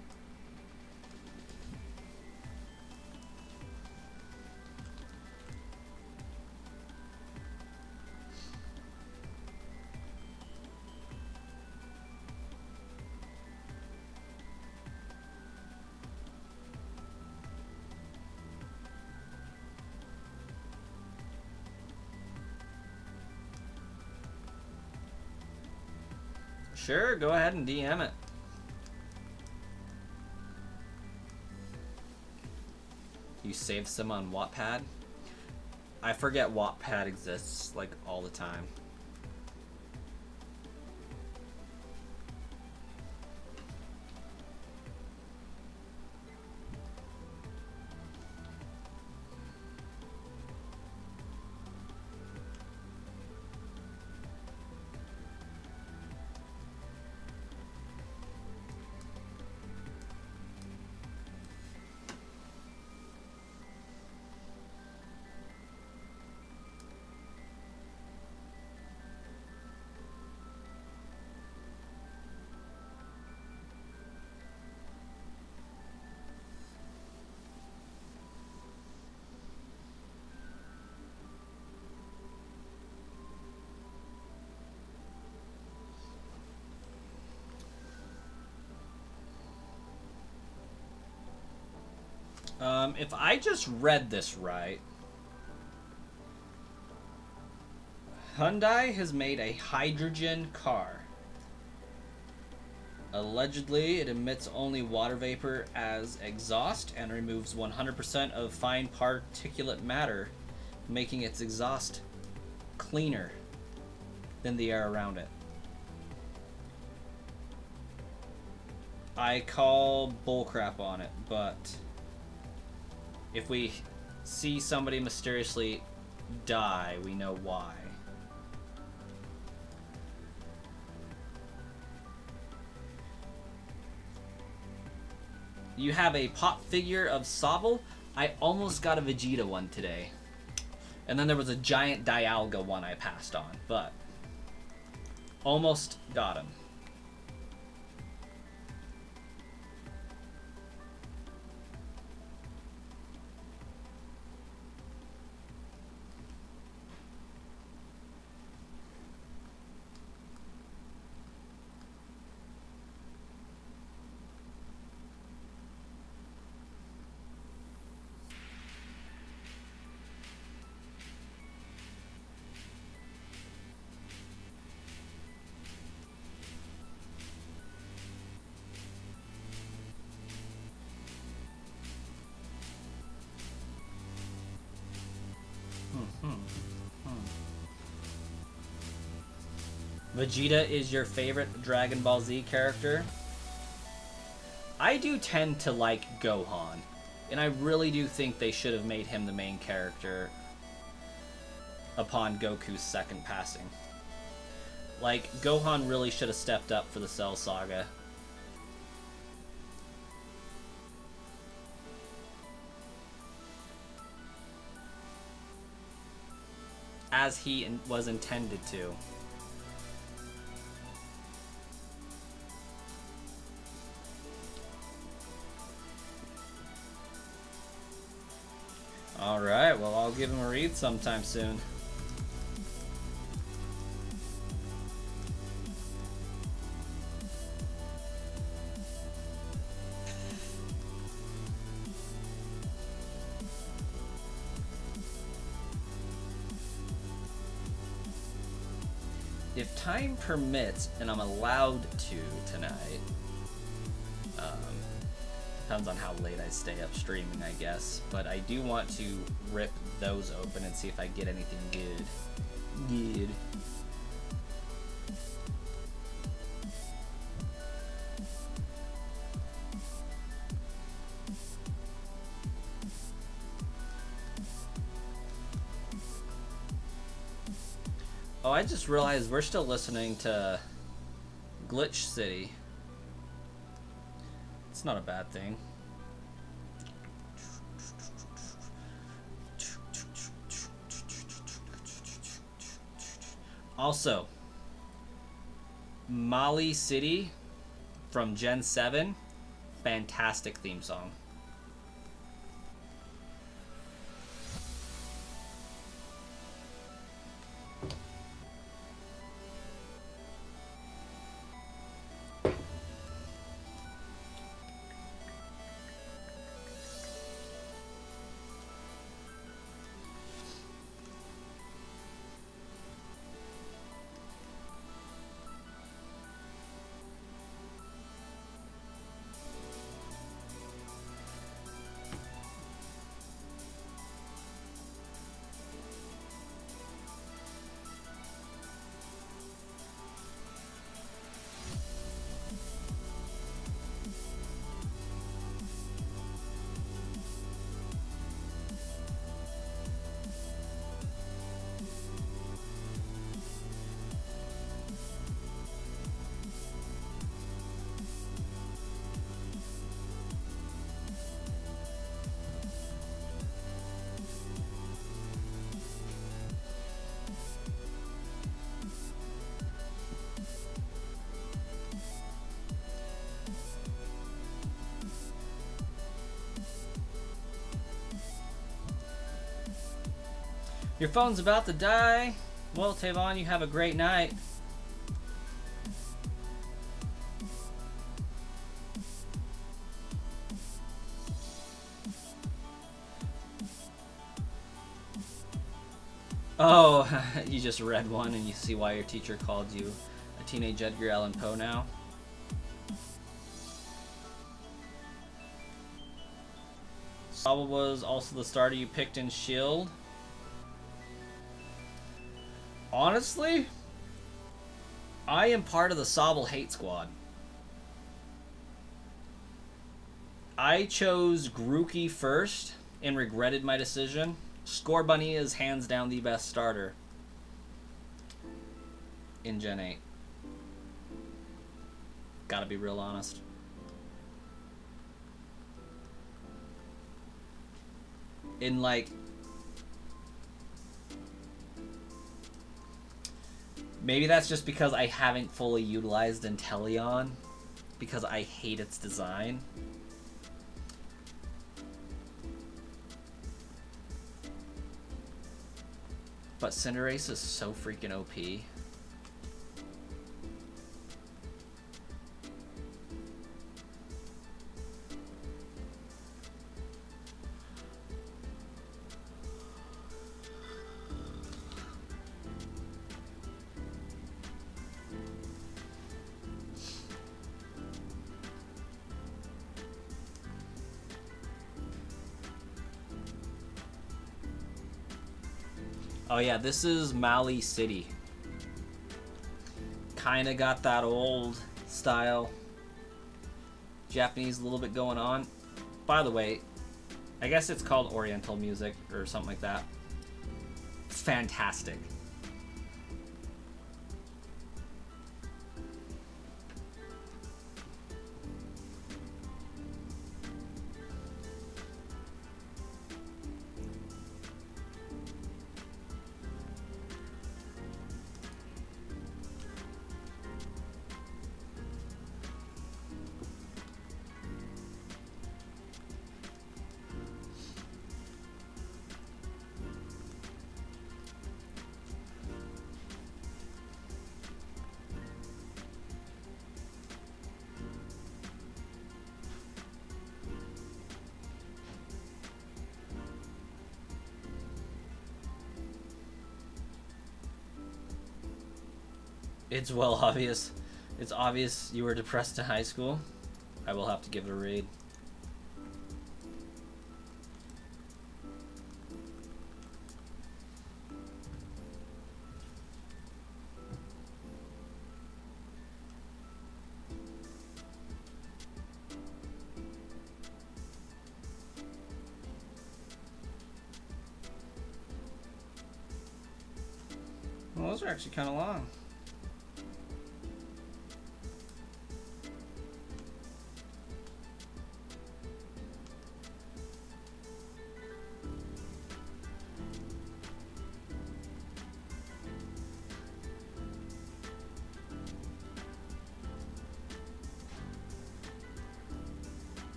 Sure, go ahead and DM it. You saved some on Wattpad? I forget Wattpad exists, like, all the time. If I just read this right, Hyundai has made a hydrogen car. Allegedly, it emits only water vapor as exhaust and removes 100% of fine particulate matter, making its exhaust cleaner than the air around it. I call bullcrap on it, but if we see somebody mysteriously die, we know why. You have a pop figure of Sobble. I almost got a Vegeta one today. And then there was a giant Dialga one I passed on, but almost got him. Vegeta is your favorite Dragon Ball Z character? I do tend to like Gohan, and I really do think they should have made him the main character upon Goku's second passing. Like, Gohan really should have stepped up for the Cell Saga. As he was intended to. Alright, well, I'll give him a read sometime soon. If time permits, and I'm allowed to tonight, depends on how late I stay up streaming, I guess, but I do want to rip those open and see if I get anything good. Oh, I just realized we're still listening to Glitch City. It's not a bad thing. Also, Mali City from Gen 7, fantastic theme song. Your phone's about to die. Well, Tavon, you have a great night. Oh, you just read one and you see why your teacher called you a teenage Edgar Allan Poe now? Sobble was also the starter you picked in Shield. Honestly, I am part of the Sobble hate squad. I chose Grookey first and regretted my decision. Scorbunny is hands down the best starter in Gen 8. Gotta be real honest. In like... Maybe that's just because I haven't fully utilized Inteleon, because I hate its design. But Cinderace is so freaking OP. Oh yeah, this is Mali City. Kinda got that old style Japanese a little bit going on. By the way, I guess it's called Oriental music or something like that. Fantastic. It's well obvious. It's obvious you were depressed in high school. I will have to give it a read. Well, those are actually kind of long.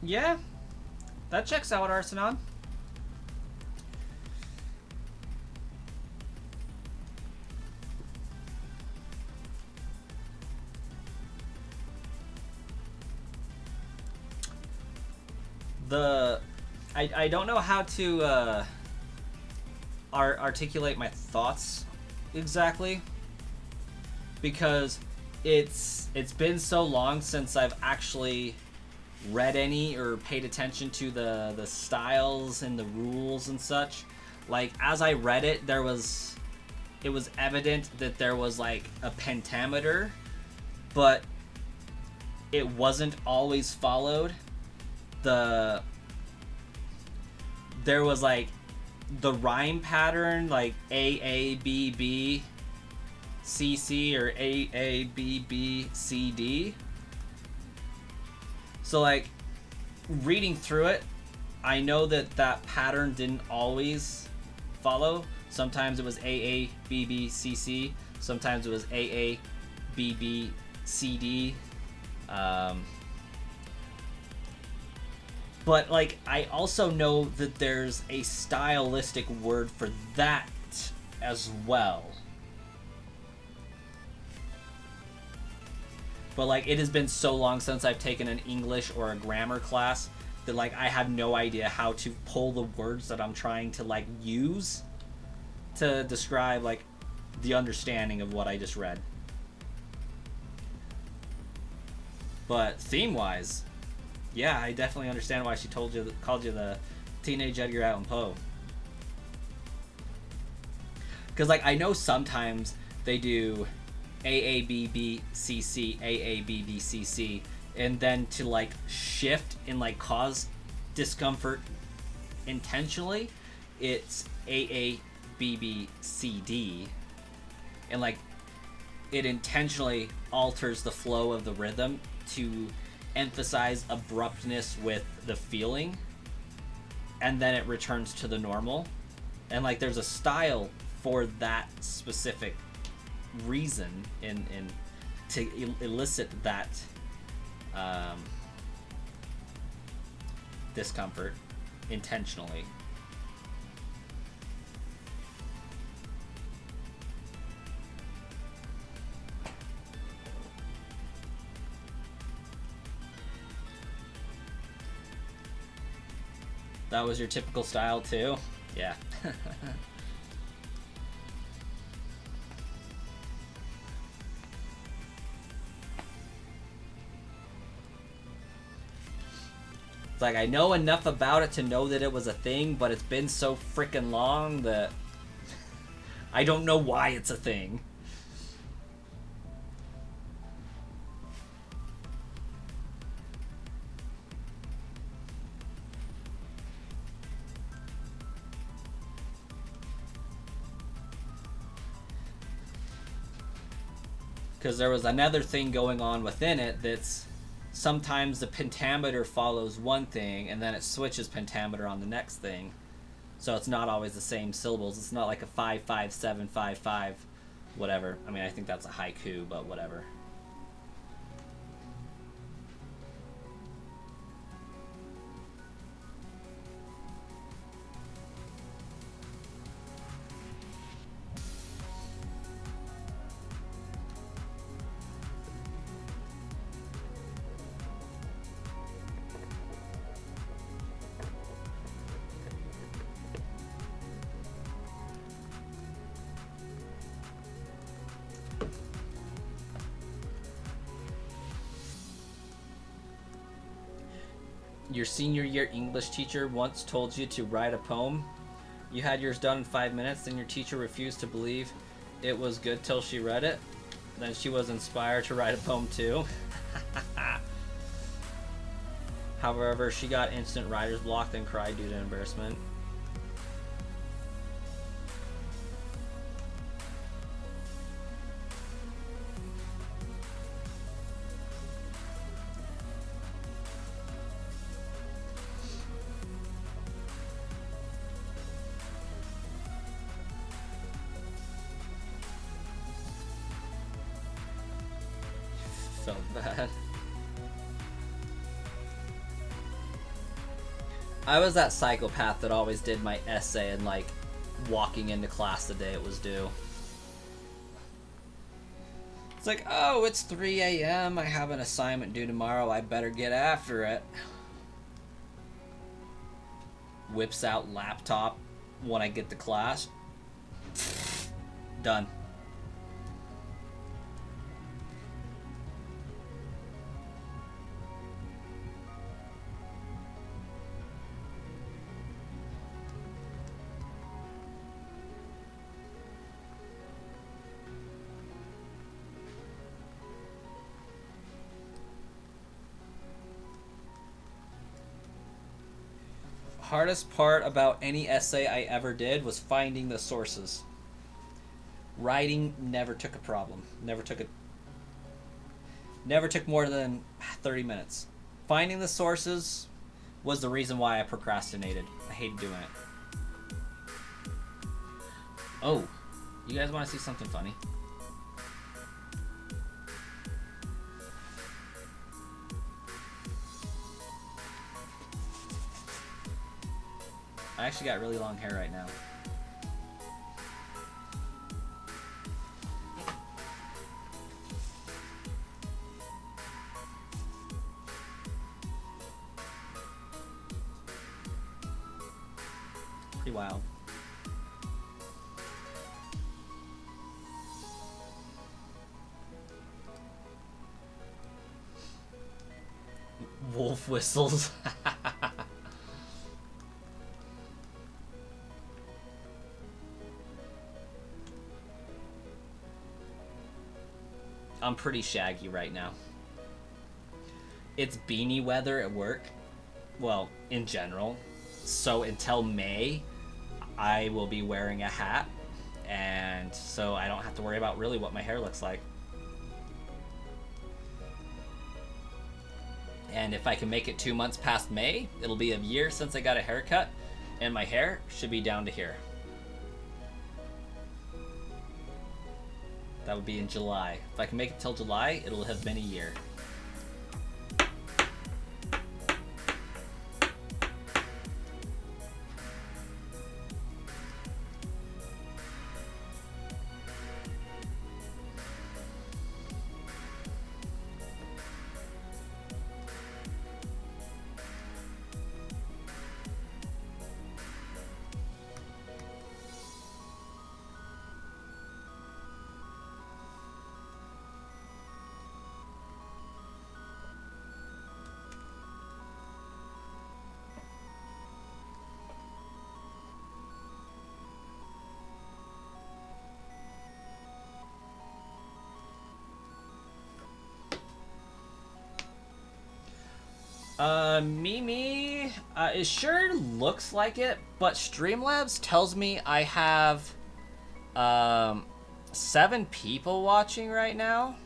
Yeah, that checks out, Arsenon. the I don't know how to articulate my thoughts exactly, because it's been so long since I've actually read any or paid attention to the styles and the rules and such. Like, as I read it, it was evident that there was like a pentameter, but it wasn't always followed. There was like the rhyme pattern, like AABB CC or AABB CD. So like, reading through it, I know that pattern didn't always follow. Sometimes it was AABBCC, sometimes it was AABBCD. But like, I also know that there's a stylistic word for that as well. But like, it has been so long since I've taken an English or a grammar class that like, I have no idea how to pull the words that I'm trying to like use to describe like the understanding of what I just read. But theme-wise, yeah, I definitely understand why she called you the teenage Edgar Allan Poe. Because like, I know sometimes they do AABBCC, AABBCC, and then to like shift and like cause discomfort intentionally, it's AABBCD, and like, it intentionally alters the flow of the rhythm to emphasize abruptness with the feeling, and then it returns to the normal. And like, there's a style for that specific reason in to elicit that discomfort intentionally. That was your typical style too? Yeah. It's like, I know enough about it to know that it was a thing, but it's been so freaking long that I don't know why it's a thing. Because there was another thing going on within it that's, sometimes the pentameter follows one thing and then it switches pentameter on the next thing. So it's not always the same syllables. It's not like a 5-5-7-5-5 whatever. I mean, I think that's a haiku, but whatever. Your senior year English teacher once told you to write a poem. You had yours done in 5 minutes, then your teacher refused to believe it was good till she read it. Then she was inspired to write a poem too. However, she got instant writer's block and cried due to embarrassment. Felt bad. I was that psychopath that always did my essay and like walking into class the day it was due. It's like, oh, it's 3 a.m. I have an assignment due tomorrow. I better get after it. whips out laptop when I get to class. Done. Hardest part about any essay I ever did was finding the sources. Writing never took a problem. Never took more than 30 minutes. Finding the sources was the reason why I procrastinated. I hated doing it. Oh, you guys want to see something funny? I actually got really long hair right now. Pretty wild. Wolf whistles. I'm pretty shaggy right now. It's beanie weather at work. Well, in general. So until May, I will be wearing a hat. And so I don't have to worry about really what my hair looks like. And if I can make it 2 months past May, it'll be a year since I got a haircut. And my hair should be down to here. That would be in July. If I can make it till July, it'll have been a year. Mimi, it sure looks like it, but Streamlabs tells me I have 7 people watching right now.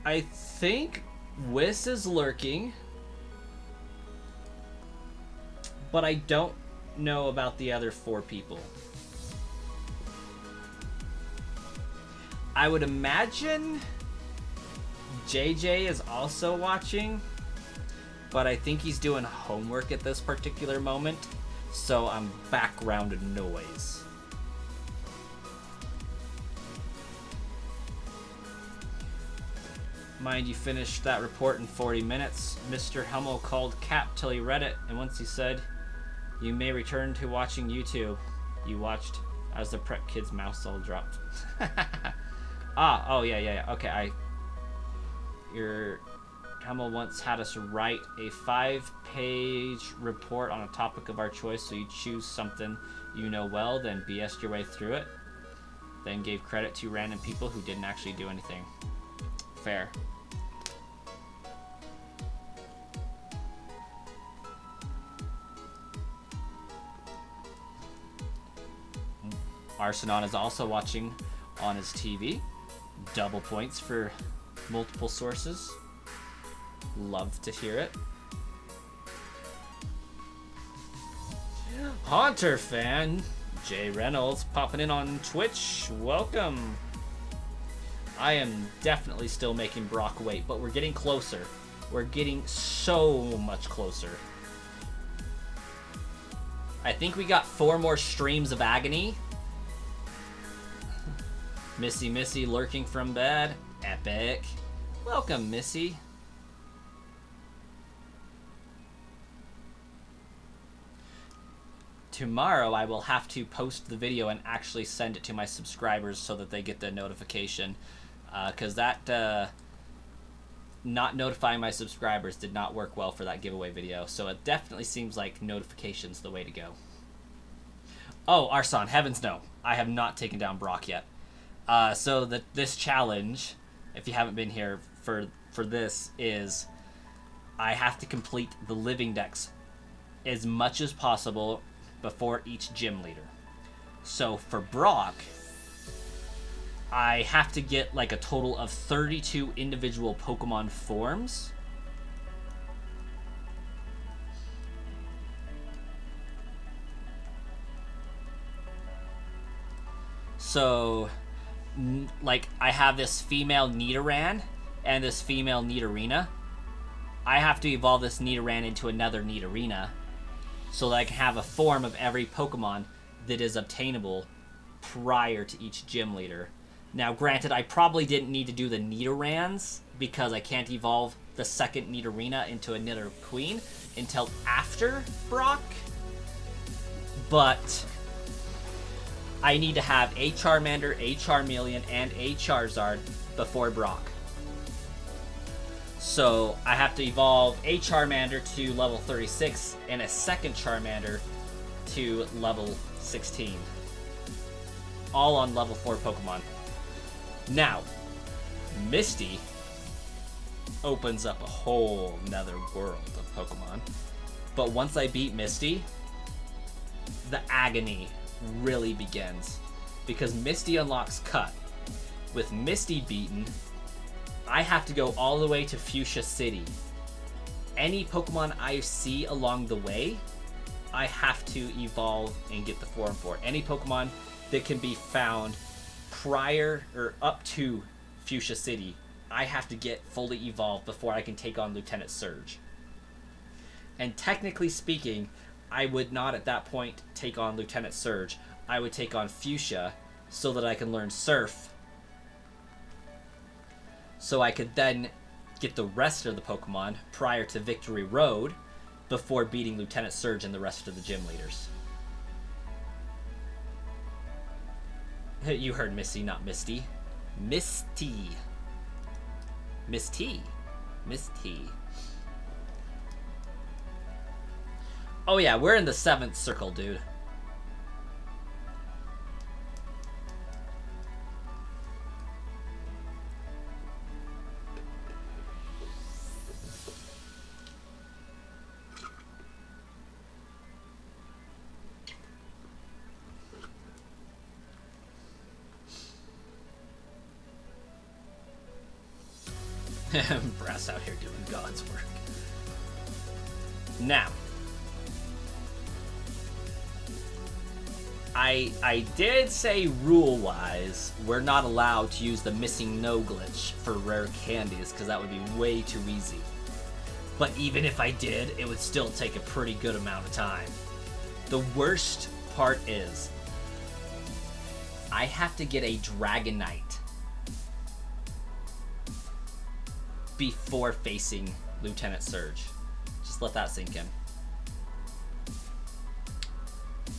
I think Wiss is lurking, but I don't know about the other 4 people. I would imagine JJ is also watching, but I think he's doing homework at this particular moment, so I'm background noise. Mind you finished that report in 40 minutes. Mr. Hummel called Cap till he read it, and once he said, "You may return to watching YouTube," you watched as the prep kid's mouse all dropped. Oh yeah. Okay, Your Hummel once had us write a 5-page report on a topic of our choice, so you choose something you know well, then BS'd your way through it, then gave credit to random people who didn't actually do anything. Fair. Arsenon is also watching on his TV. Double points for multiple sources. Love to hear it. Haunter fan Jay Reynolds popping in on Twitch. Welcome. I am definitely still making Brock wait, but we're getting closer. We're getting so much closer. I think we got 4 more streams of agony. Missy lurking from bed. Epic. Welcome, Missy. tomorrow I will have to post the video and actually send it to my subscribers so that they get the notification. Because that not notifying my subscribers did not work well for that giveaway video. So it definitely seems like notifications the way to go. Oh, Arson, heavens no. I have not taken down Brock yet. So this challenge, if you haven't been here for this, is I have to complete the living decks as much as possible before each gym leader. So for Brock, I have to get like a total of 32 individual Pokemon forms. So, like, I have this female Nidoran and this female Nidorina. I have to evolve this Nidoran into another Nidorina so that I can have a form of every Pokemon that is obtainable prior to each gym leader. Now, granted, I probably didn't need to do the Nidorans because I can't evolve the second Nidorina into a Nidoqueen until after Brock. But I need to have a Charmander, a Charmeleon, and a Charizard before Brock. So I have to evolve a Charmander to level 36 and a second Charmander to level 16. All on level 4 Pokemon. Now, Misty opens up a whole nother world of Pokemon. But once I beat Misty, the agony really begins. Because Misty unlocks Cut. With Misty beaten, I have to go all the way to Fuchsia City. Any Pokemon I see along the way, I have to evolve and get the form for. Any Pokemon that can be found prior or up to Fuchsia City, I have to get fully evolved before I can take on Lieutenant Surge. And technically speaking, I would not at that point take on Lieutenant Surge. I would take on Fuchsia so that I can learn Surf. So I could then get the rest of the Pokemon prior to Victory Road before beating Lieutenant Surge and the rest of the gym leaders. You heard Missy, not Misty. Misty. Misty. Misty. Oh yeah, we're in the 7th circle, dude. Brass out here doing God's work. Now, I did say rule-wise, we're not allowed to use the missing no glitch for rare candies, because that would be way too easy. But even if I did, it would still take a pretty good amount of time. The worst part is, I have to get a Dragonite before facing Lieutenant Surge. Just let that sink in.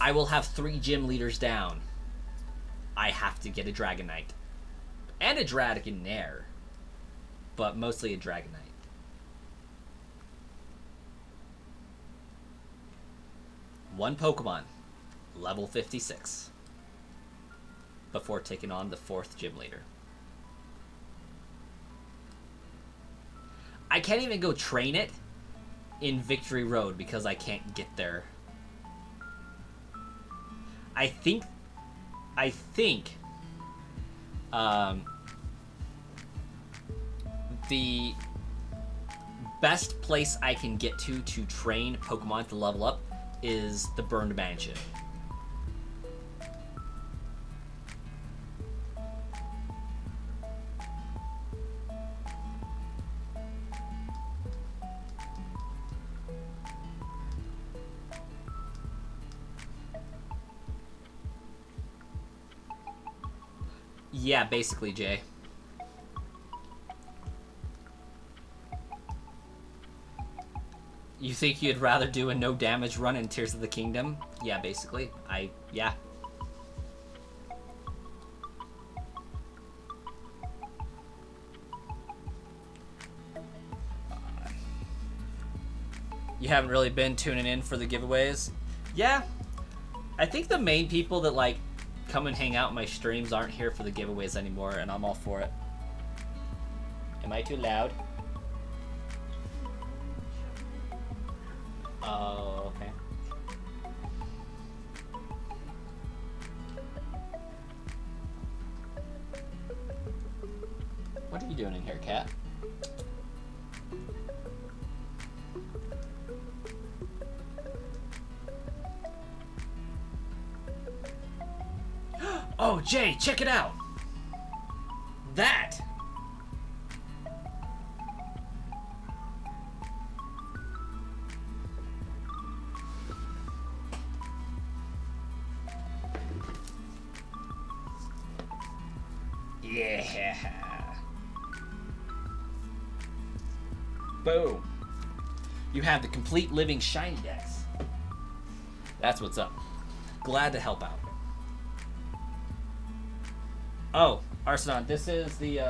I will have 3 gym leaders down. I have to get a Dragonite. And a Dragonair. But mostly a Dragonite. One Pokemon. Level 56. Before taking on the 4th gym leader. I can't even go train it in Victory Road because I can't get there. I think the best place I can get to train Pokemon to level up is the Burned Mansion. Yeah, basically, Jay. You think you'd rather do a no damage run in Tears of the Kingdom? Yeah, basically. Yeah. You haven't really been tuning in for the giveaways? Yeah. I think the main people that, like, come and hang out in my streams aren't here for the giveaways anymore, and I'm all for it. Am I too loud? Oh, okay. What are you doing in here, cat? Oh, Jay, check it out! That! Yeah! Boom! You have the complete living shiny dex. That's what's up. Glad to help out. Oh, Arsenon, this is the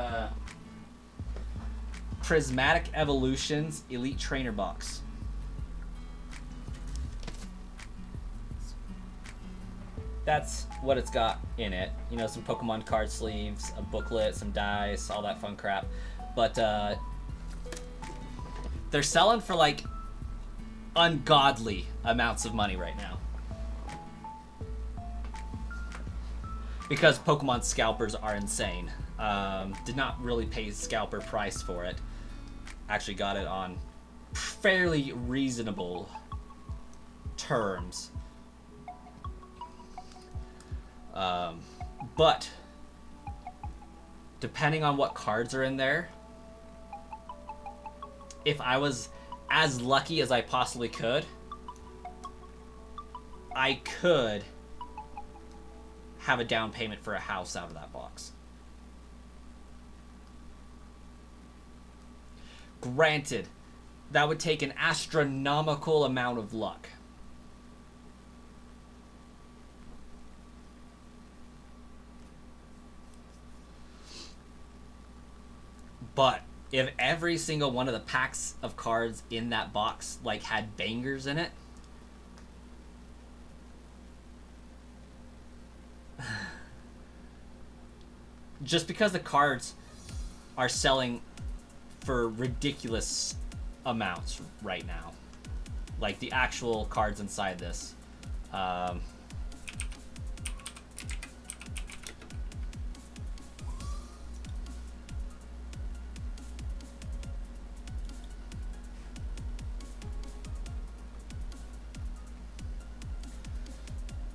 Prismatic Evolutions Elite Trainer Box. That's what it's got in it. You know, some Pokemon card sleeves, a booklet, some dice, all that fun crap. But they're selling for like ungodly amounts of money right now. Because Pokemon scalpers are insane. Did not really pay scalper price for it. Actually got it on fairly reasonable terms. But depending on what cards are in there, if I was as lucky as I possibly could, I could have a down payment for a house out of that box. Granted, that would take an astronomical amount of luck. But if every single one of the packs of cards in that box like had bangers in it, just because the cards are selling for ridiculous amounts right now, like the actual cards inside this,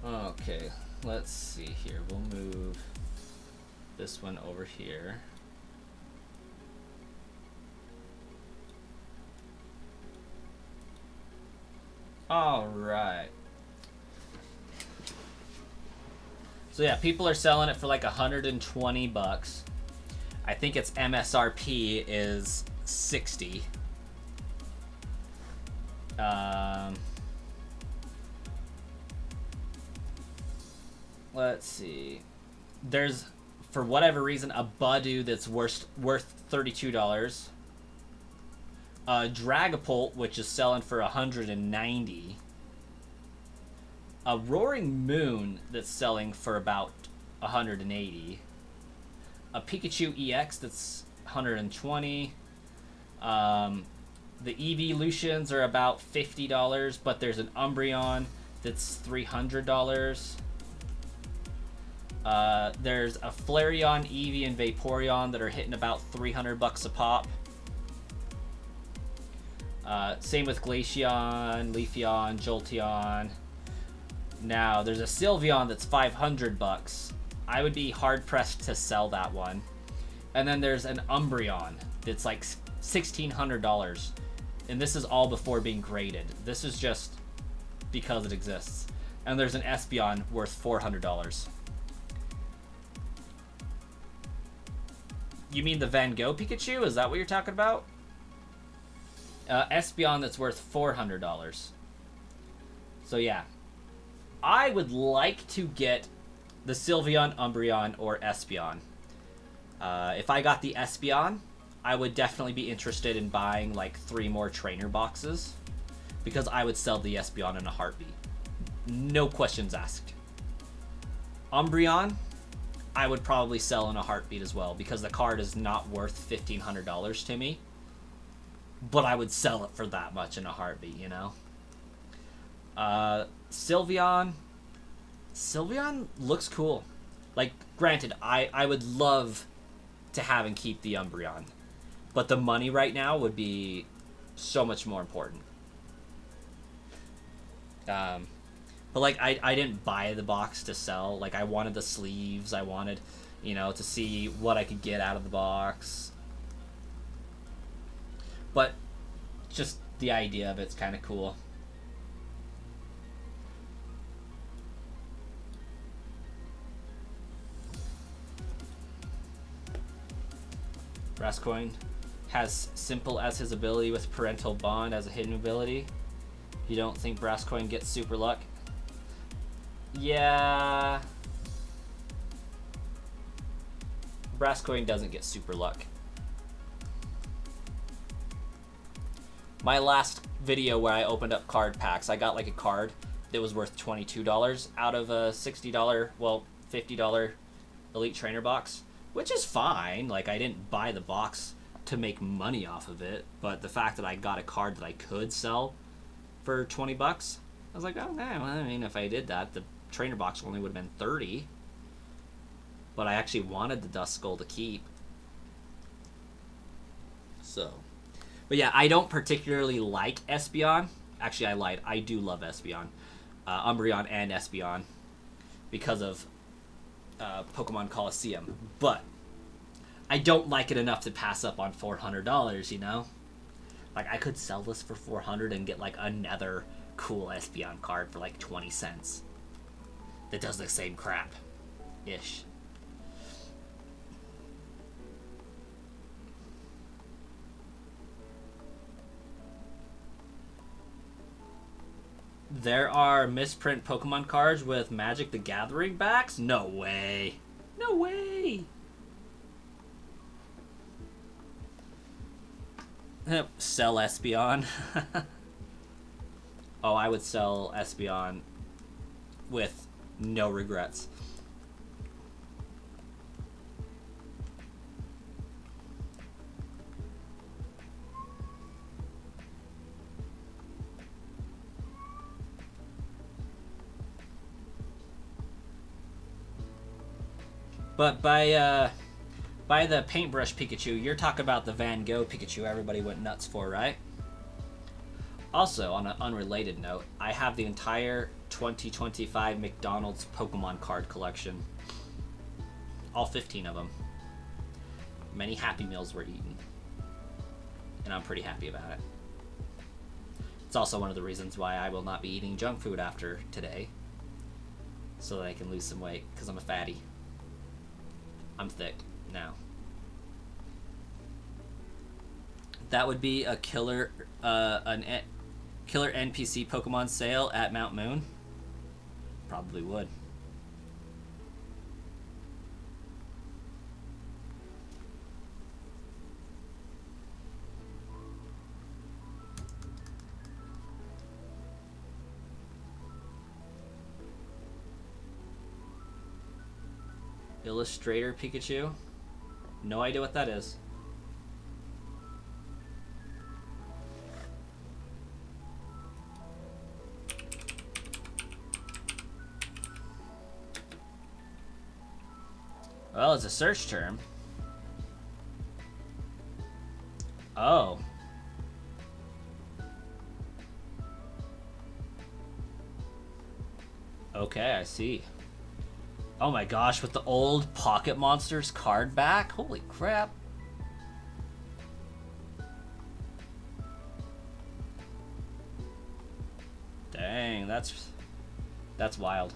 okay, let's see here. We'll move this one over here. All right. So yeah, people are selling it for like 120 bucks. I think its MSRP is 60. Let's see. There's, for whatever reason, a Budew that's worth $32. A Dragapult, which is selling for 190. A Roaring Moon that's selling for about 180. A Pikachu EX that's 120. The Evolutions are about $50, but there's an Umbreon that's $300. There's a Flareon, Eevee, and Vaporeon that are hitting about 300 bucks a pop. Same with Glaceon, Leafeon, Jolteon. Now, there's a Sylveon that's 500 bucks. I would be hard-pressed to sell that one. And then there's an Umbreon that's like $1,600. And this is all before being graded. This is just because it exists. And there's an Espeon worth $400. You mean the Van Gogh Pikachu? Is that what you're talking about? Espeon that's worth $400. So yeah. I would like to get the Sylveon, Umbreon, or Espeon. If I got the Espeon, I would definitely be interested in buying like 3 more trainer boxes, because I would sell the Espeon in a heartbeat. No questions asked. Umbreon, I would probably sell in a heartbeat as well, because the card is not worth $1,500 to me. But I would sell it for that much in a heartbeat, you know? Sylveon looks cool. Like, granted, I would love to have and keep the Umbreon, but the money right now would be so much more important. But like, I didn't buy the box to sell. Like, I wanted the sleeves. I wanted, to see what I could get out of the box. But just the idea of it's kind of cool. Brascoin has simple as his ability with parental bond as a hidden ability. You don't think Brascoin gets super luck? Yeah. Brascoin doesn't get super luck. My last video where I opened up card packs, I got like a card that was worth $22 out of a $60, well, $50 Elite Trainer box, which is fine. Like, I didn't buy the box to make money off of it, but the fact that I got a card that I could sell for 20 bucks, I was like, oh, man, well, I mean, if I did that, the trainer box only would have been 30, but I actually wanted the Duskull to keep. So, but yeah, I don't particularly like Espeon. Actually, I lied. I do love Espeon. Umbreon and Espeon because of Pokemon Coliseum. But I don't like it enough to pass up on $400, you know? Like, I could sell this for $400 and get, like, another cool Espeon card for, like, 20 cents. That does the same crap. Ish. There are misprint Pokemon cards with Magic the Gathering backs? No way. No way. Sell Espeon. Oh, I would sell Espeon with no regrets. But by the paintbrush Pikachu, you're talking about the Van Gogh Pikachu everybody went nuts for, right? Also, on an unrelated note, I have the entire 2025 McDonald's Pokemon card collection. All 15 of them. Many Happy Meals were eaten. And I'm pretty happy about it. It's also one of the reasons why I will not be eating junk food after today. So that I can lose some weight, because I'm a fatty. I'm thick now. That would be a killer NPC Pokemon sale at Mount Moon. Probably would. Illustrator Pikachu? No idea what that is. Well, it's a search term. Oh. Okay, I see. Oh my gosh, with the old Pocket Monsters card back? Holy crap. Dang, that's wild.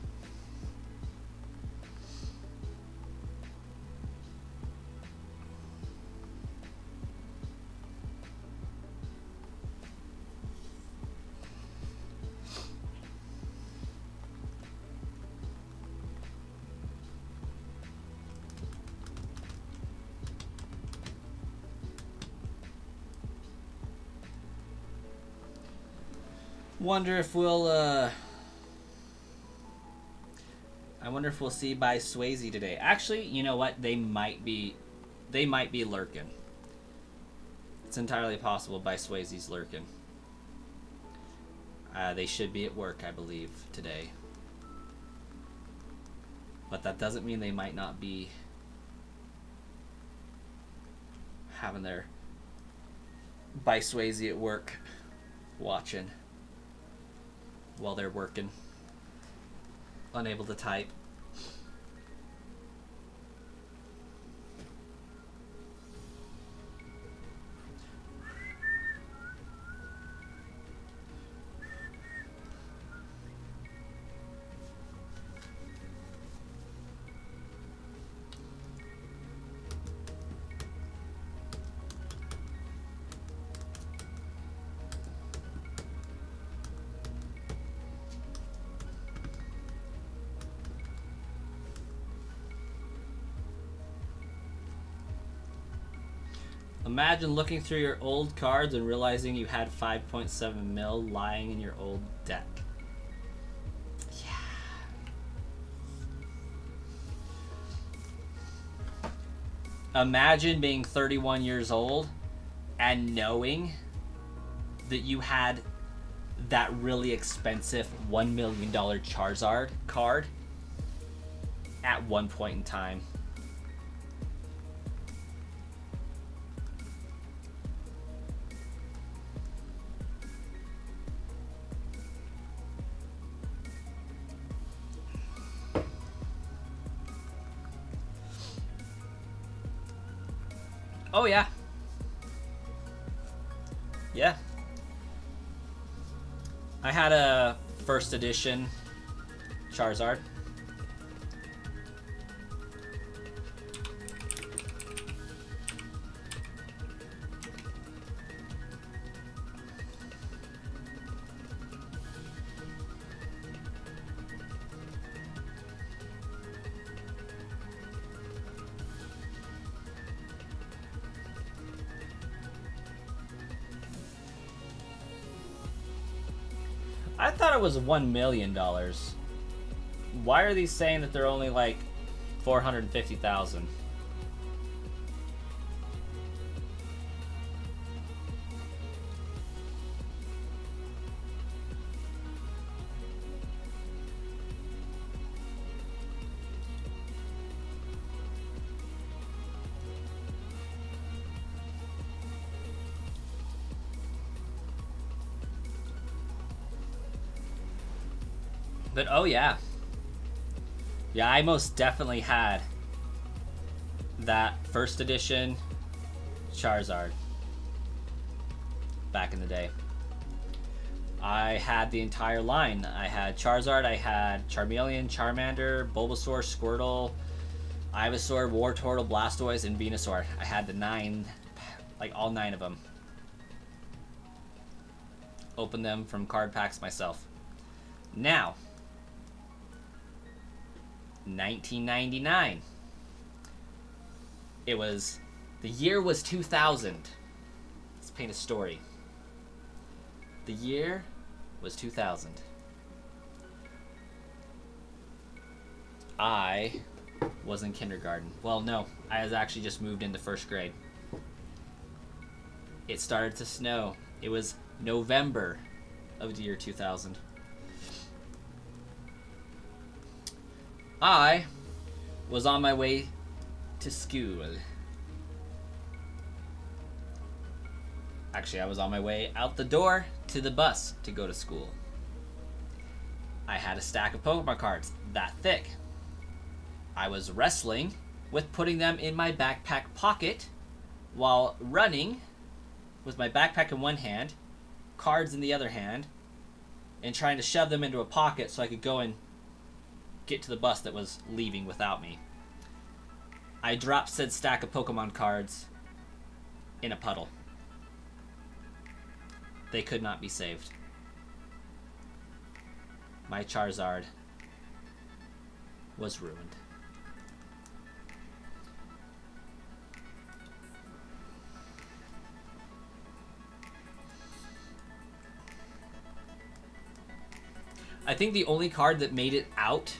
wonder if we'll see by Swayze today. Actually, you know what? They might be lurking. It's entirely possible by Swayze's lurking. They should be at work, I believe, today. But that doesn't mean they might not be having their by Swayze at work watching while they're working, unable to type. Imagine looking through your old cards and realizing you had 5.7 mil lying in your old deck. Yeah. Imagine being 31 years old and knowing that you had that really expensive $1 million Charizard card at one point in time. Oh, yeah. Yeah. I had a first edition Charizard. I thought it was $1 million. Why are these saying that they're only like 450,000? But oh yeah. Yeah, I most definitely had that first edition Charizard back in the day. I had the entire line. I had Charizard, I had Charmeleon, Charmander, Bulbasaur, Squirtle, Ivysaur, Wartortle, Blastoise, and Venusaur. I had the 9, like all 9 of them. Opened them from card packs myself. Now, 1999. The year was 2000. Let's paint a story. The year was 2000. I was in kindergarten. Well, no, I was actually just moved into first grade. It started to snow. It was November of the year 2000. I was on my way to school. Actually, I was on my way out the door to the bus to go to school. I had a stack of Pokemon cards that thick. I was wrestling with putting them in my backpack pocket while running with my backpack in one hand, cards in the other hand, and trying to shove them into a pocket so I could go and get to the bus that was leaving without me. I dropped said stack of Pokemon cards in a puddle. They could not be saved. My Charizard was ruined. I think the only card that made it out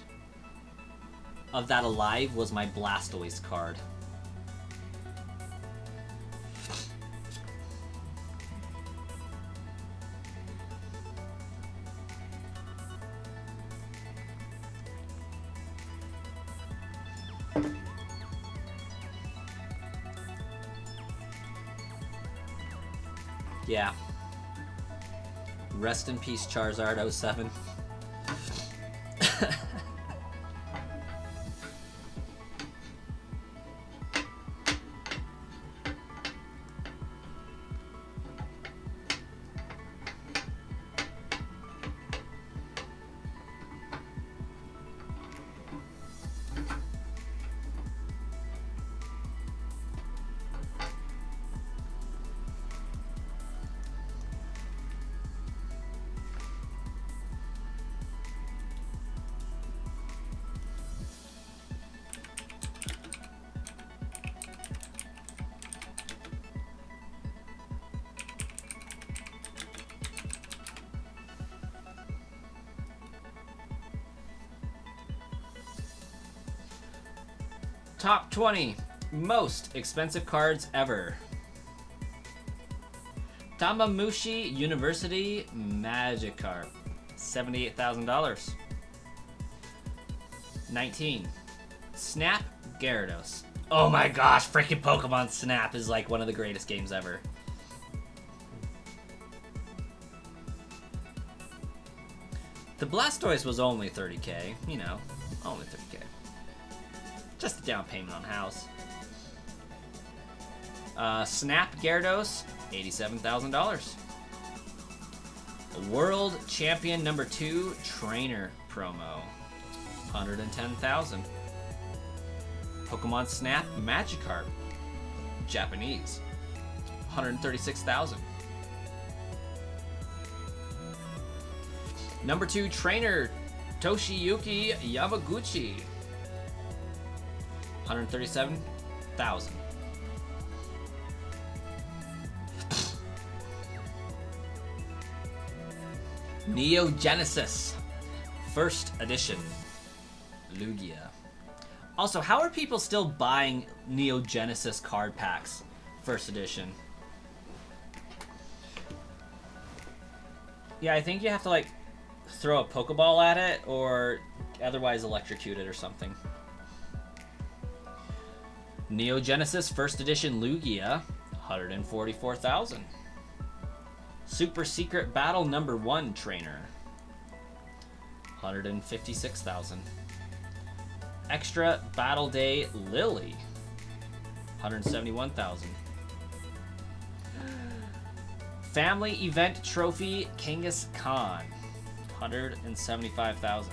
of that alive was my Blastoise card. Yeah. Rest in peace, Charizard 07. Top 20 most expensive cards ever. Tamamushi University Magikarp, $78,000. 19. Snap Gyarados. Oh my gosh, freaking Pokemon Snap is like one of the greatest games ever. The Blastoise was only 30k, you know, only 30k. Just a down payment on house. Snap Gyarados, $87,000. World Champion number 2 Trainer promo, $110,000. Pokemon Snap Magikarp, Japanese, $136,000. Number 2 Trainer Toshiyuki Yamaguchi, $137,000. Neo Genesis, first edition, Lugia. Also, how are people still buying Neo Genesis card packs, first edition? Yeah, I think you have to like throw a Pokeball at it or otherwise electrocute it or something. Neo Genesis first edition Lugia, $144,000. Super Secret Battle number 1 Trainer, $156,000. Extra Battle Day Lily, $171,000. Family Event Trophy Kangaskhan, $175,000.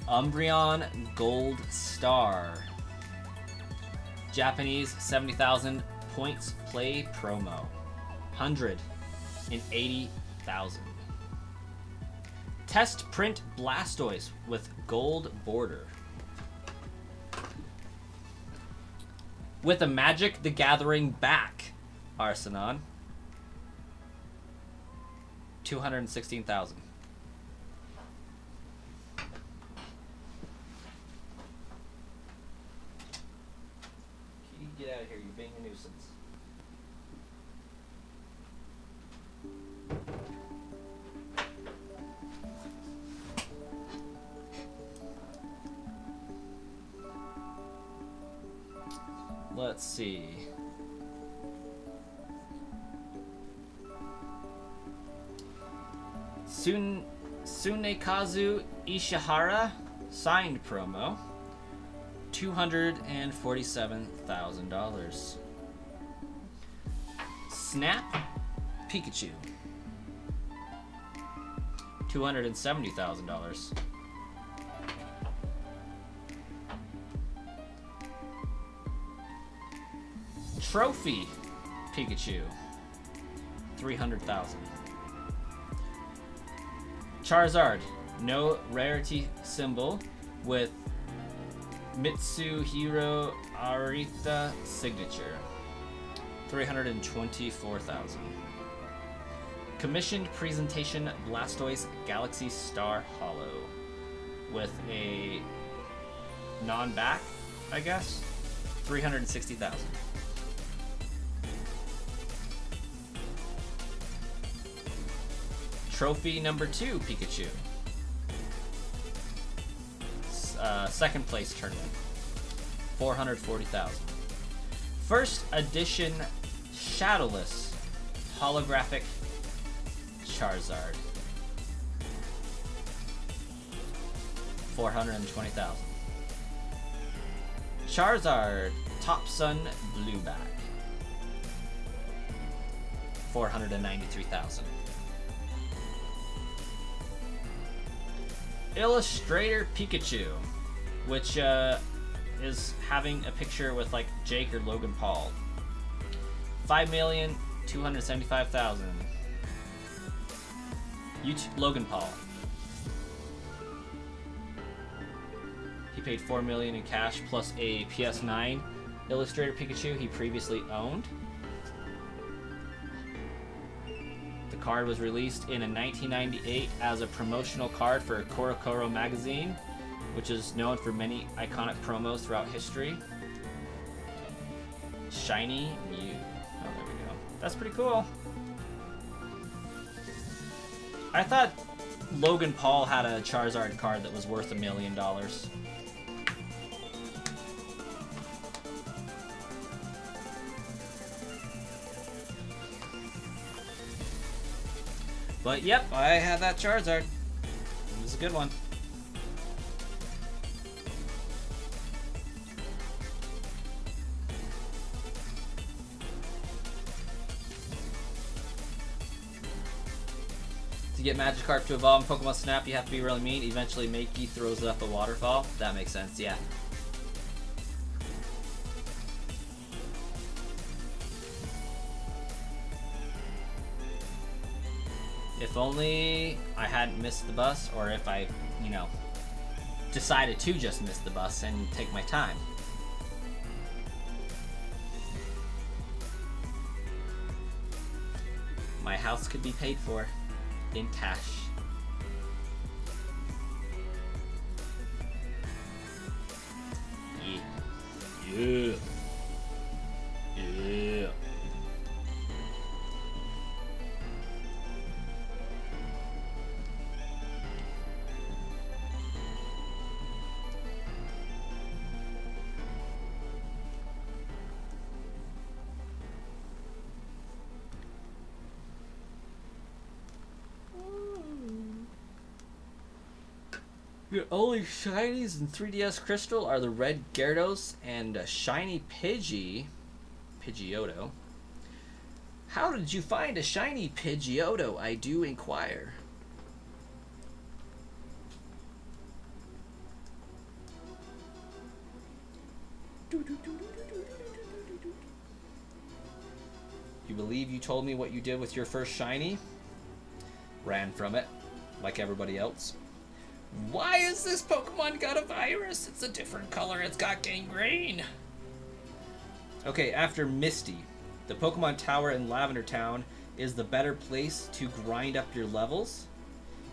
Umbreon Gold Star, Japanese 70,000 points play promo, $180,000. Test print Blastoise with gold border. With a Magic the Gathering back, Arsenon, $216,000. Get out of here, you're being a nuisance. Let's see. Tsunekazu Ishihara signed promo, $247,000. Snap Pikachu, $270,000. Trophy Pikachu, $300,000. Charizard, no rarity symbol with Mitsuhiro Arita signature, $324,000. Commissioned presentation Blastoise Galaxy Star Hollow with a non-back, I guess. 360,000. Trophy number 2 Pikachu. Second place tournament. 440,000. First edition Shadowless holographic Charizard. 420,000. Charizard Top Sun Blueback. 493,000. Illustrator Pikachu, which is having a picture with like Jake or Logan Paul. 5,275,000. Logan Paul. He paid $4 million in cash plus a PS9 Illustrator Pikachu he previously owned. The card was released in 1998 as a promotional card for Korokoro magazine, which is known for many iconic promos throughout history. Shiny Mew. Oh, there we go. That's pretty cool. I thought Logan Paul had a Charizard card that was worth $1 million. But yep, I had that Charizard. It was a good one. To get Magikarp to evolve in Pokemon Snap, you have to be really mean. Eventually, Makey throws up a waterfall. That makes sense, yeah. If only I hadn't missed the bus, or if I, decided to just miss the bus and take my time. My house could be paid for in cash. Yeah. Yeah. Your only shinies in 3DS Crystal are the red Gyarados and a shiny Pidgeotto. How did you find a shiny Pidgeotto, I do inquire? You believe you told me what you did with your first shiny? Ran from it, like everybody else. Why has this Pokemon got a virus? It's a different color. It's got gangrene. Okay, after Misty, the Pokemon Tower in Lavender Town is the better place to grind up your levels.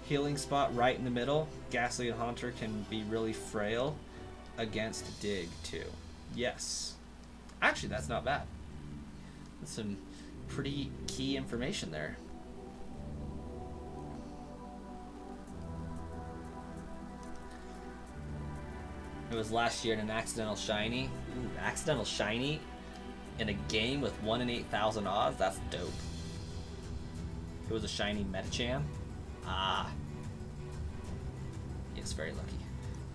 Healing spot right in the middle. Ghastly and Haunter can be really frail against Dig, too. Yes. Actually, that's not bad. That's some pretty key information there. It was last year in an accidental shiny. Ooh, accidental shiny in a game with 1 in 8,000 odds? That's dope. It was a shiny Medicham. Ah. Yes, very lucky.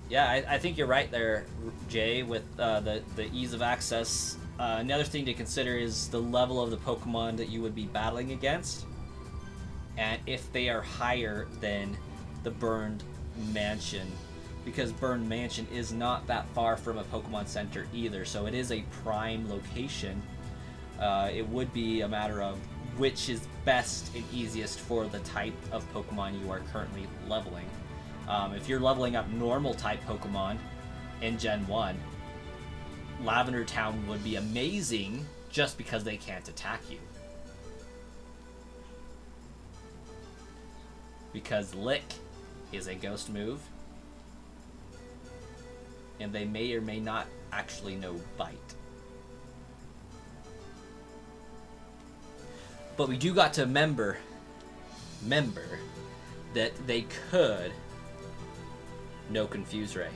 Yeah, I think you're right there, Jay, with the ease of access. Another thing to consider is the level of the Pokemon that you would be battling against. And if they are higher than the Burned Mansion, because Burned Mansion is not that far from a Pokemon Center either, so it is a prime location. It would be a matter of which is best and easiest for the type of Pokemon you are currently leveling. If you're leveling up normal type Pokemon in Gen 1, Lavender Town would be amazing just because they can't attack you. Because Lick is a ghost move. And they may or may not actually know Bite. But we do got to remember that they could know Confuse Ray.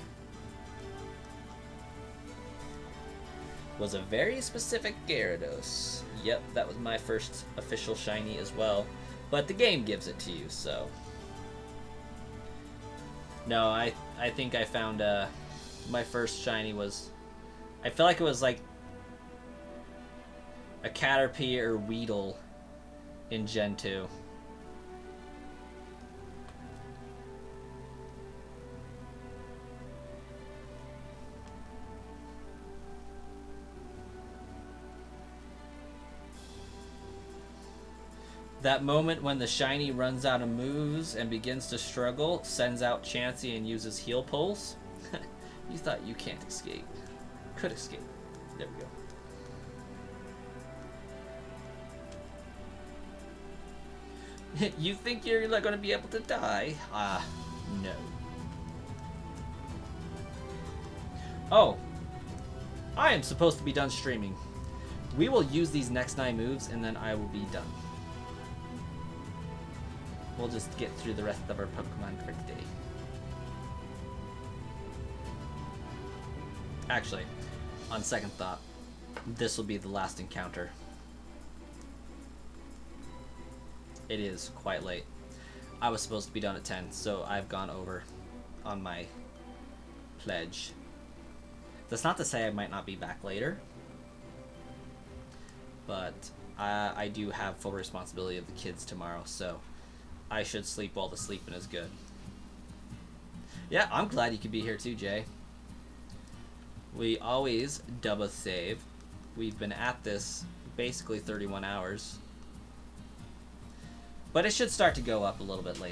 Was a very specific Gyarados. Yep, that was my first official shiny as well. But the game gives it to you, so. No, I think I found my first shiny was, I feel like it was like a Caterpie or Weedle in Gen 2. That moment when the shiny runs out of moves and begins to struggle, sends out Chansey and uses Heal Pulse. You thought you can't escape. Could escape. There we go. You think you're not going to be able to die? No. Oh. I am supposed to be done streaming. We will use these next 9 moves and then I will be done. We'll just get through the rest of our Pokemon for today. Actually, on second thought, this will be the last encounter. It is quite late. I was supposed to be done at 10, so I've gone over on my pledge. That's not to say I might not be back later, but I do have full responsibility of the kids tomorrow, so I should sleep while the sleeping is good. Yeah, I'm glad you could be here too, Jay. We always double save. We've been at this basically 31 hours. But it should start to go up a little bit later.